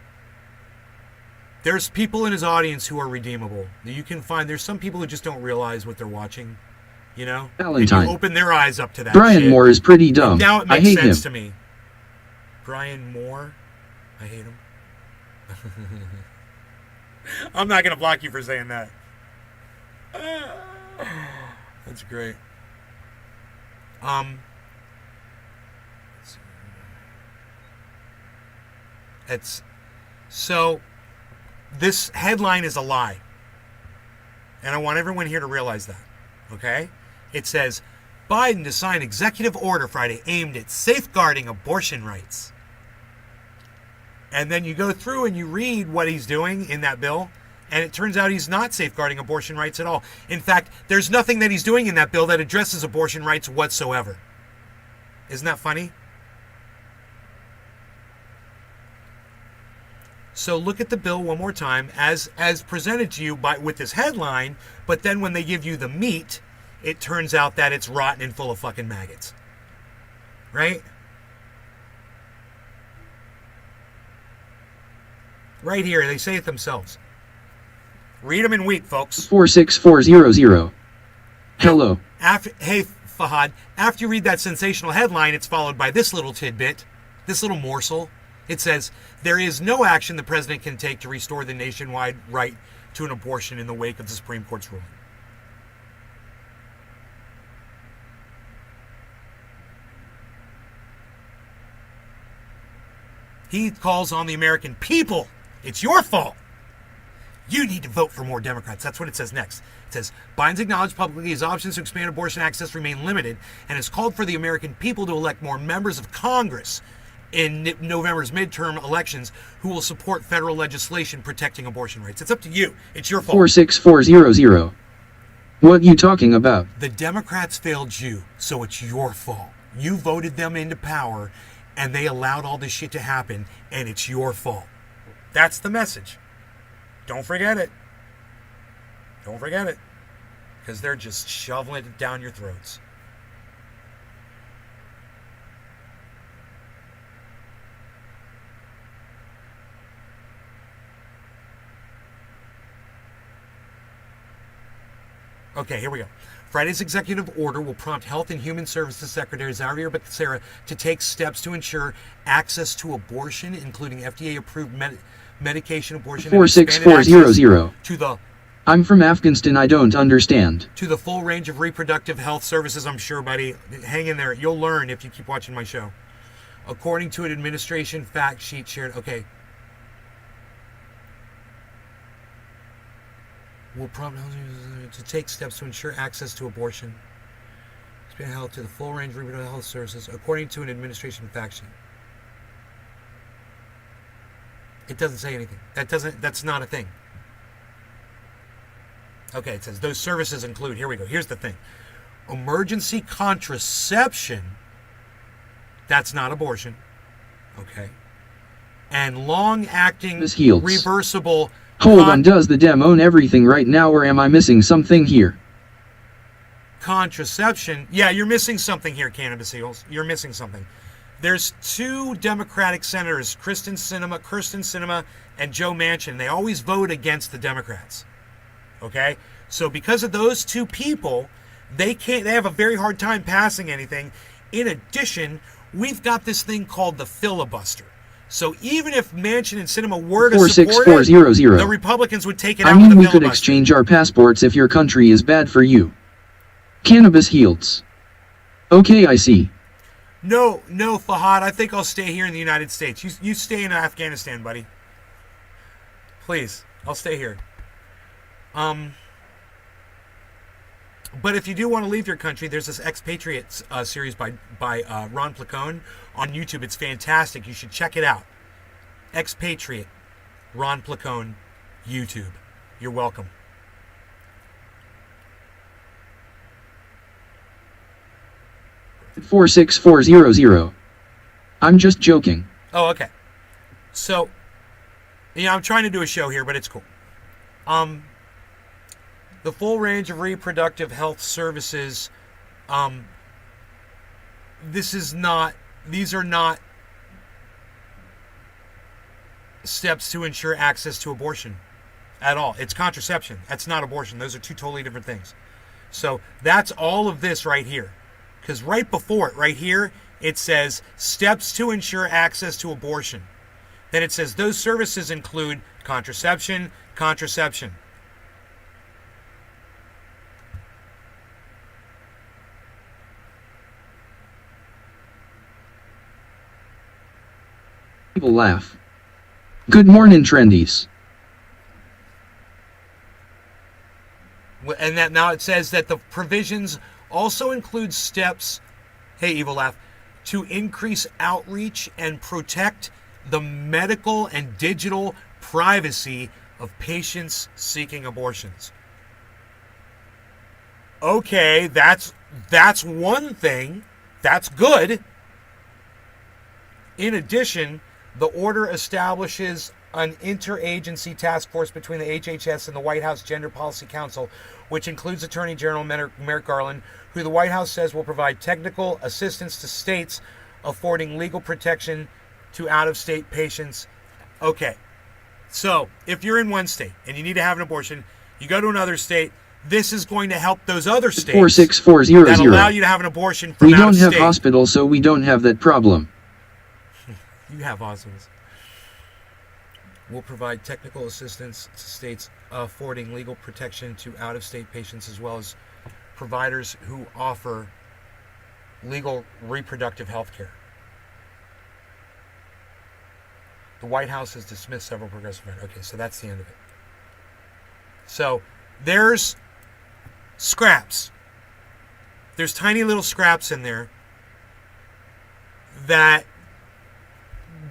there's people in his audience who are redeemable. You can find, there's some people who just don't realize what they're watching, Valentine. And you open their eyes up to that Brian shit. Moore is pretty dumb. And now it I makes hate sense him. to me. Brian Moore? I hate him. I'm not going to block you for saying that. That's great. So this headline is a lie. And I want everyone here to realize that. Okay? It says, Biden to sign executive order Friday aimed at safeguarding abortion rights. And then you go through and you read what he's doing in that bill, and it turns out he's not safeguarding abortion rights at all. In fact, there's nothing that he's doing in that bill that addresses abortion rights whatsoever. Isn't that funny? So look at the bill one more time as presented to you with this headline, but then when they give you the meat, it turns out that it's rotten and full of fucking maggots. Right? Right here, they say it themselves. Read them and weep, folks. 46400. Hello. Hey, Fahad, after you read that sensational headline, it's followed by this little tidbit, this little morsel. It says, there is no action the president can take to restore the nationwide right to an abortion in the wake of the Supreme Court's ruling. He calls on the American people. It's your fault. You need to vote for more Democrats. That's what it says next. It says, Biden's acknowledged publicly his options to expand abortion access remain limited and has called for the American people to elect more members of Congress in November's midterm elections who will support federal legislation protecting abortion rights. It's up to you. It's your fault. 46400. What you talking about? The Democrats failed you, so it's your fault. You voted them into power, and they allowed all this shit to happen, and it's your fault. That's the message. Don't forget it. Don't forget it. Because they're just shoveling it down your throats. Okay, here we go. Friday's executive order will prompt Health and Human Services Secretary Xavier Becerra to take steps to ensure access to abortion, including FDA-approved medication abortion. 46400. To the I'm from Afghanistan, I don't understand. To the full range of reproductive health services, I'm sure, buddy. Hang in there. You'll learn if you keep watching my show. According to an administration fact sheet shared. Okay. Will prompt to take steps to ensure access to abortion. Expand health to the full range of reproductive health services, according to an administration fact sheet. It doesn't say anything. That's not a thing. Okay, it says those services include, here we go, here's the thing. Emergency contraception, that's not abortion. Okay. And long-acting, This heals. reversible... Hold on, does the dem own everything right now, or am I missing something here? Contraception. Yeah, you're missing something here, Cannabis Eagles. You're missing something. There's two Democratic senators, Kristen Sinema, and Joe Manchin. They always vote against the Democrats. Okay? So because of those two people, they have a very hard time passing anything. In addition, we've got this thing called the filibuster. So even if Manchin and Sinema were to support it, 46400. the Republicans would take it I out with mean, the we filibuster. could exchange our passports if your country is bad for you. Cannabis heals. Okay, I see. No, Fahad, I think I'll stay here in the United States. You stay in Afghanistan, buddy. Please, I'll stay here. But if you do want to leave your country, there's this Expatriates series by Ron Placone on YouTube. It's fantastic. You should check it out. Expatriate, Ron Placone, YouTube. You're welcome. At 46400. I'm just joking. Oh, okay. So, yeah, I'm trying to do a show here, but it's cool. The full range of reproductive health services, these are not steps to ensure access to abortion at all. It's contraception. That's not abortion. Those are two totally different things. So that's all of this right here. Because right before it, right here, it says steps to ensure access to abortion. Then it says those services include contraception. People laugh. Good morning, trendies. And that now it says that the provisions also include steps, hey, Evil Laugh, to increase outreach and protect the medical and digital privacy of patients seeking abortions. Okay, that's one thing. That's good. In addition, the order establishes an interagency task force between the HHS and the White House Gender Policy Council, which includes Attorney General Merrick Garland, who the White House says will provide technical assistance to states affording legal protection to out-of-state patients. Okay, so if you're in one state and you need to have an abortion, you go to another state, this is going to help those other states 46400. that allow you to have an abortion from We out don't of have state. hospitals, so we don't have that problem. You have hospitals. Will provide technical assistance to states affording legal protection to out-of-state patients, as well as providers who offer legal reproductive health care. The White House has dismissed several progressive measures. Okay, so that's the end of it. So there's scraps. There's tiny little scraps in there that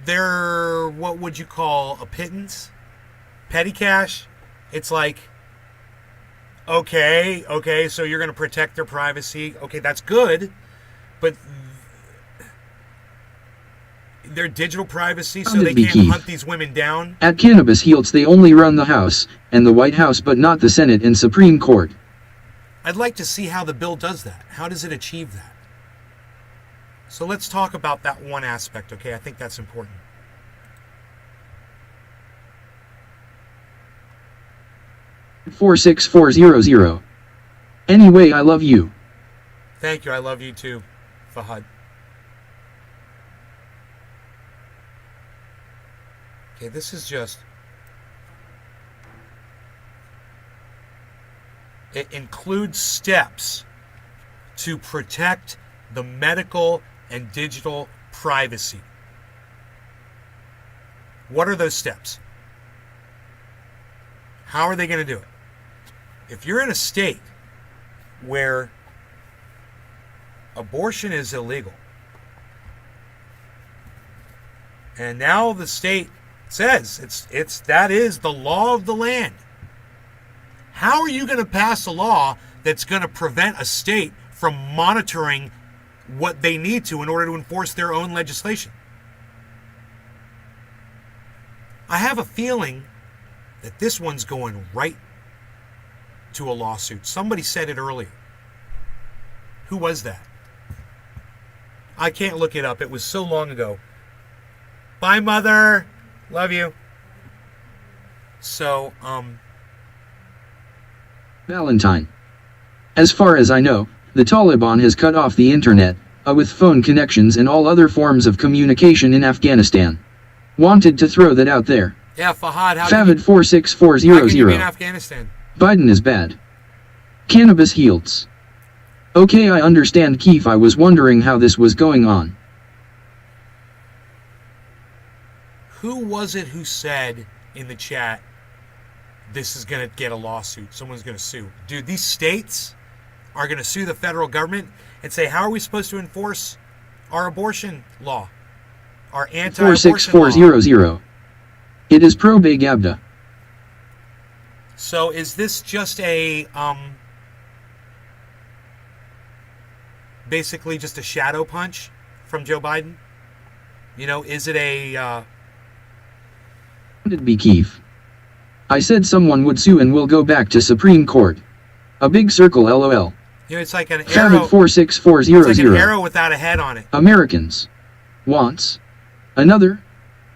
they're, what would you call, a pittance? Petty cash? It's like, okay, so you're going to protect their privacy. Okay, that's good. But their digital privacy, so they can't hunt these women down. At Cannabis Heals, they only run the House and the White House, but not the Senate and Supreme Court. I'd like to see how the bill does that. How does it achieve that? So let's talk about that one aspect, okay? I think that's important. At 46400. Anyway, I love you. Thank you. I love you too, Fahad. Okay, this is just... It includes steps to protect the medical and digital privacy. What are those steps? How are they going to do it? If you're in a state where abortion is illegal, and now the state says that is the law of the land, how are you going to pass a law that's going to prevent a state from monitoring what they need to in order to enforce their own legislation? I have a feeling that this one's going right to a lawsuit. Somebody said it earlier. Who was that? I can't look it up. It was so long ago. Bye, Mother. Love you. So, Valentine. As far as I know, the Taliban has cut off the internet, with phone connections and all other forms of communication in Afghanistan. Wanted to throw that out there. yeah, Fahad, how Favid can you be in 46400. Afghanistan? Biden is bad. Cannabis heals. Okay, I understand, Keith. I was wondering how this was going on. Who was it who said in the chat, this is going to get a lawsuit? Someone's going to sue. Dude, these states are going to sue the federal government and say, how are we supposed to enforce our abortion law? Our anti-abortion law? 46400. It is pro Big Abda. So is this just a, basically just a shadow punch from Joe Biden? You know, is it a, It be Keith. I said someone would sue and we'll go back to Supreme Court. A big circle, lol. you know, it's like an Favid arrow. It's 46400. like an arrow without a head on it. Americans. Wants. Another.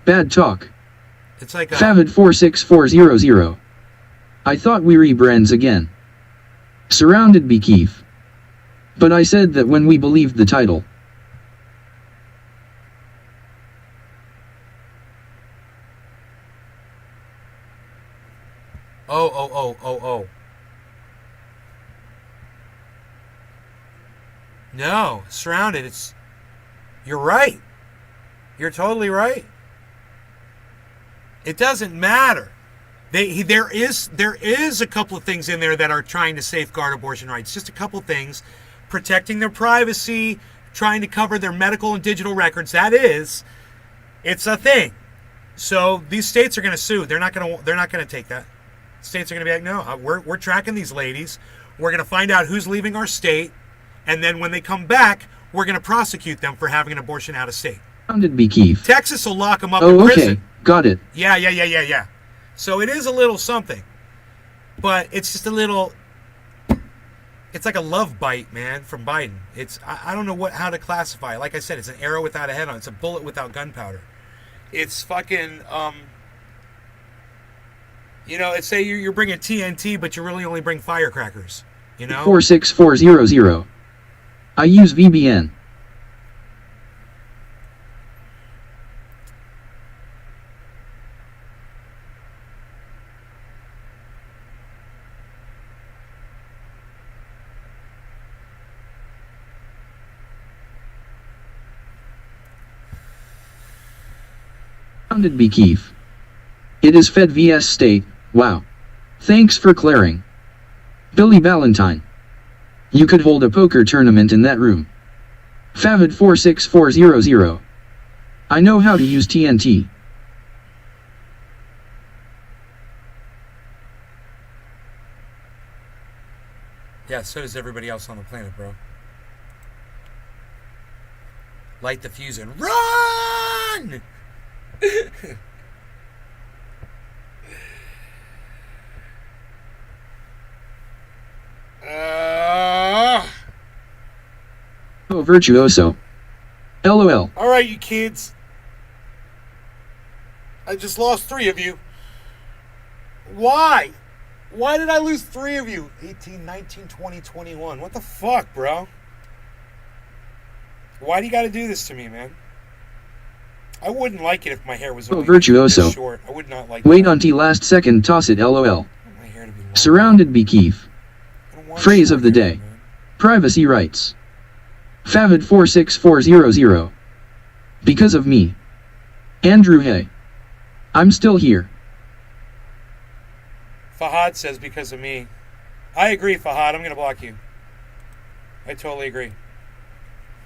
Bad talk. It's like a, Favid 46400. I thought we rebrands again. Surrounded be Keith. But I said that when we believed the title. oh. No, surrounded. You're right. You're totally right. It doesn't matter. There is a couple of things in there that are trying to safeguard abortion rights. Just a couple things, protecting their privacy, trying to cover their medical and digital records. It's a thing. So these states are going to sue. They're not going to take that. States are going to be like, no, we're tracking these ladies. We're going to find out who's leaving our state, and then when they come back, we're going to prosecute them for having an abortion out of state. Surrounded be Keith. Texas will lock them up Oh, in okay. prison. Got it. Yeah. So it is a little something, but it's just a little. It's like a love bite, man, from Biden. I don't know how to classify it. Like I said, it's an arrow without a head on it. It's a bullet without gunpowder. It's fucking, you know, it's say you're bringing TNT, but you really only bring firecrackers, you know? 46400. I use VBN. Surrounded be Keith. It is Fed vs State. Wow. Thanks for clearing. Billy Valentine. You could hold a poker tournament in that room. Favid 46400. I know how to use TNT. Yeah, so does everybody else on the planet, bro. Light the fuse and run! Oh, virtuoso. LOL. All right, you kids. I just lost 3 of you. Why? Why did I lose 3 of you? 18, 19, 20, 21. What the fuck, bro? Why do you got to do this to me, man? I wouldn't like it if my hair was Oh, only virtuoso. this short. I would not like Wait that. until last second, toss it, LOL. I want my hair to be long. Surrounded be Keith. I don't want Phrase short of the hair, day. man. Privacy rights. Favid 46400. Because of me. Andrew, hey. I'm still here. Fahad says because of me. I agree, Fahad. I'm going to block you. I totally agree.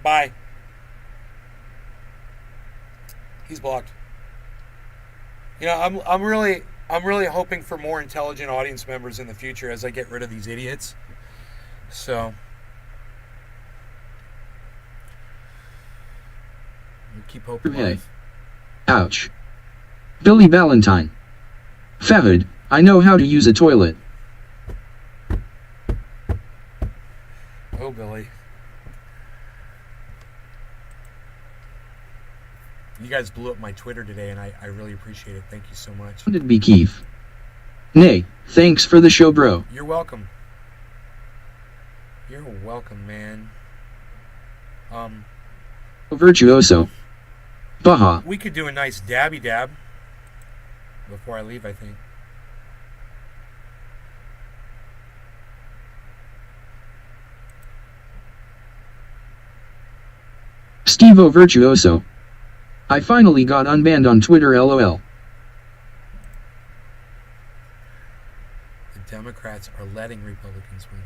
Bye. He's blocked. You know, I'm really hoping for more intelligent audience members in the future as I get rid of these idiots. So we keep hoping. Hey. Ouch. Billy Valentine. Fahad, I know how to use a toilet. Oh, Billy. You guys blew up my Twitter today, and I really appreciate it. Thank you so much. Did be Keith. Nay, thanks for the show, bro. You're welcome. You're welcome, man. Virtuoso. Baha. We could do a nice dabby dab before I leave, I think. Stevo Virtuoso. I finally got unbanned on Twitter, lol. The Democrats are letting Republicans win.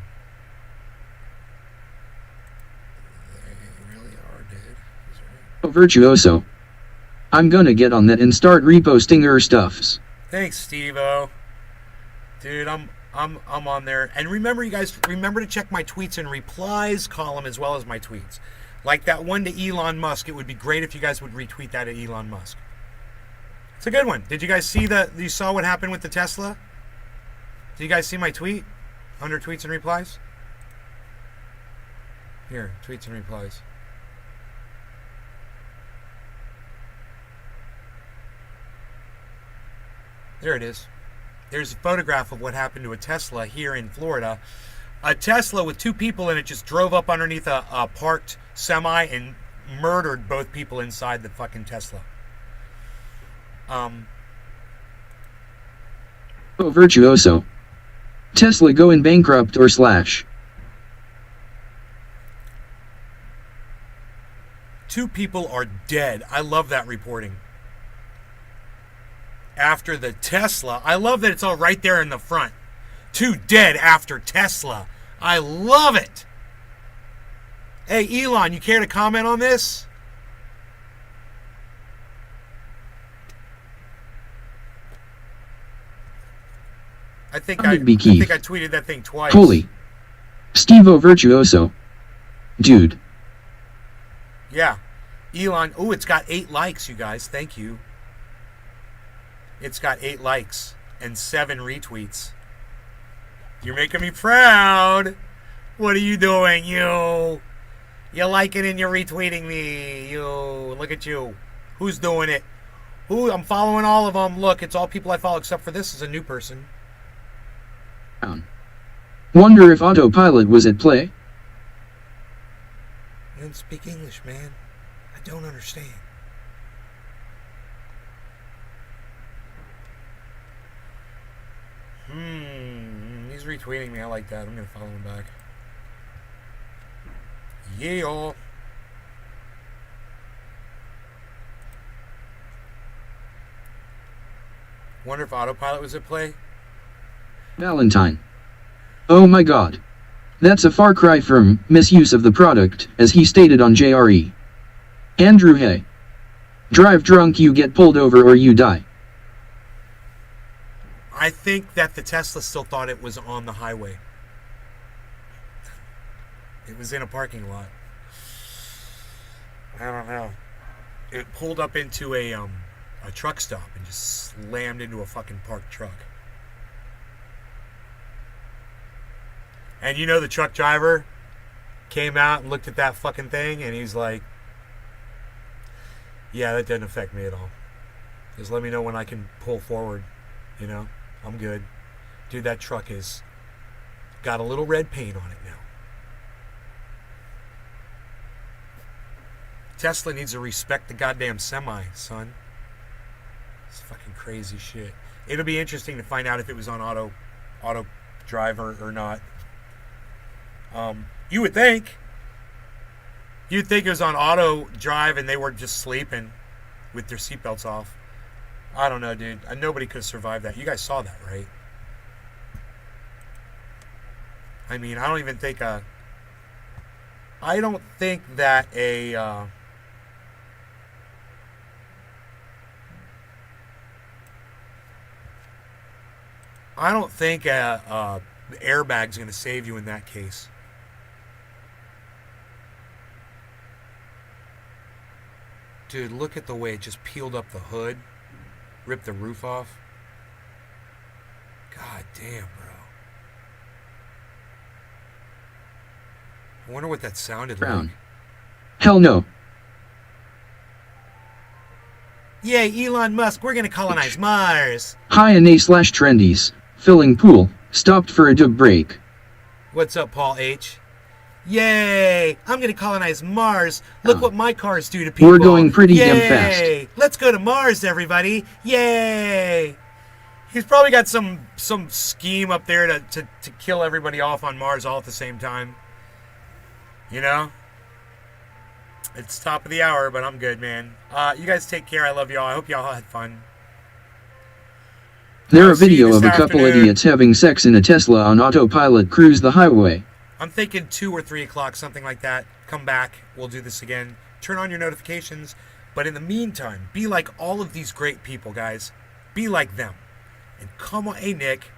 They really are, dude. He's right. Virtuoso. I'm gonna get on that and start reposting her stuffs. Thanks, Steve-O. Dude, I'm on there. And remember, you guys, remember to check my tweets and replies column as well as my tweets. Like that one to Elon Musk. It would be great if you guys would retweet that at Elon Musk. It's a good one. Did you guys see you saw what happened with the Tesla? Did you guys see my tweet? Under tweets and replies? Here, tweets and replies. There it is. There's a photograph of what happened to a Tesla here in Florida. A Tesla with two people in it just drove up underneath a parked semi and murdered both people inside the fucking Tesla. Virtuoso. Tesla going bankrupt or slash. Two people are dead. I love that reporting. After the Tesla. I love that it's all right there in the front. Two dead after Tesla. I love it. Hey, Elon, you care to comment on this? I think I tweeted that thing twice. Holy. Stevo Virtuoso. Dude. Yeah. Elon. Oh, it's got 8 likes, you guys. Thank you. It's got 8 likes and 7 retweets. You're making me proud. What are you doing, you? You're liking and you're retweeting me. You. Look at you. Who's doing it? Who? I'm following all of them. Look, it's all people I follow except for this is a new person. Wonder if autopilot was at play? I don't speak English, man. I don't understand. He's retweeting me. I like that. I'm going to follow him back. Yeah. Wonder if autopilot was at play? Valentine. Oh my god. That's a far cry from misuse of the product, as he stated on JRE. Andrew Hay. Drive drunk, you get pulled over or you die. I think that the Tesla still thought it was on the highway. It was in a parking lot. I don't know. It pulled up into a truck stop and just slammed into a fucking parked truck. And you know the truck driver came out and looked at that fucking thing and he's like, yeah, that doesn't affect me at all. Just let me know when I can pull forward, you know? I'm good. Dude, that truck is got a little red paint on it now. Tesla needs to respect the goddamn semi, son. It's fucking crazy shit. It'll be interesting to find out if it was on auto driver or not. You would think. You'd think it was on auto drive and they were just sleeping with their seatbelts off. I don't know, dude. Nobody could have survived that. You guys saw that, right? I mean, I don't think that I don't think the airbag's going to save you in that case. Dude, look at the way it just peeled up the hood. Rip the roof off. God damn, bro. I wonder what that sounded Brown. like. Hell no. Yay, Elon Musk, we're gonna colonize Mars. Hi and A/trendies. Filling pool. Stopped for a dub break. What's up, Paul H? Yay! I'm gonna colonize Mars. Look what my cars do to people. We're going pretty Yay! damn fast. Let's go to Mars, everybody. Yay! He's probably got some scheme up there to kill everybody off on Mars all at the same time. You know? It's top of the hour, but I'm good, man. You guys take care. I love y'all. I hope y'all had fun. There I'll a see you video this of a couple afternoon. idiots having sex in a Tesla on autopilot cruise the highway. I'm thinking 2 or 3 o'clock, something like that. Come back. We'll do this again. Turn on your notifications. But in the meantime, be like all of these great people, guys. Be like them. And come on. Hey, Nick.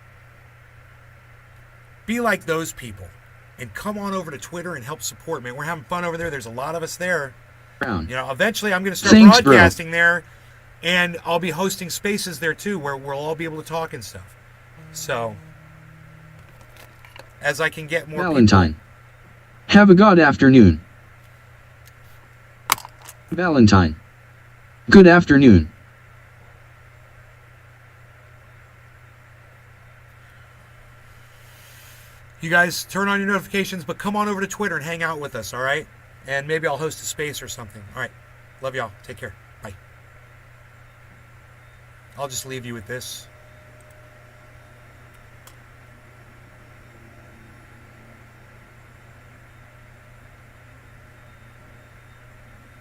Be like those people. And come on over to Twitter and help support, man. We're having fun over there. There's a lot of us there. Brown. You know, eventually I'm going to start Thanks, bro. broadcasting there. And I'll be hosting spaces there, too, where we'll all be able to talk and stuff. So, as I can get more Valentine. Have a good afternoon. Valentine. Good afternoon. You guys turn on your notifications, but come on over to Twitter and hang out with us, all right? And maybe I'll host a space or something. All right. Love y'all. Take care. Bye. I'll just leave you with this.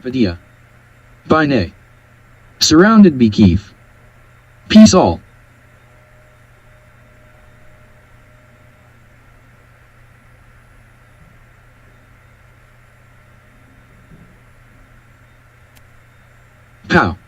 Vadia. Bine. Surrounded be Kiev. Peace all. Pow.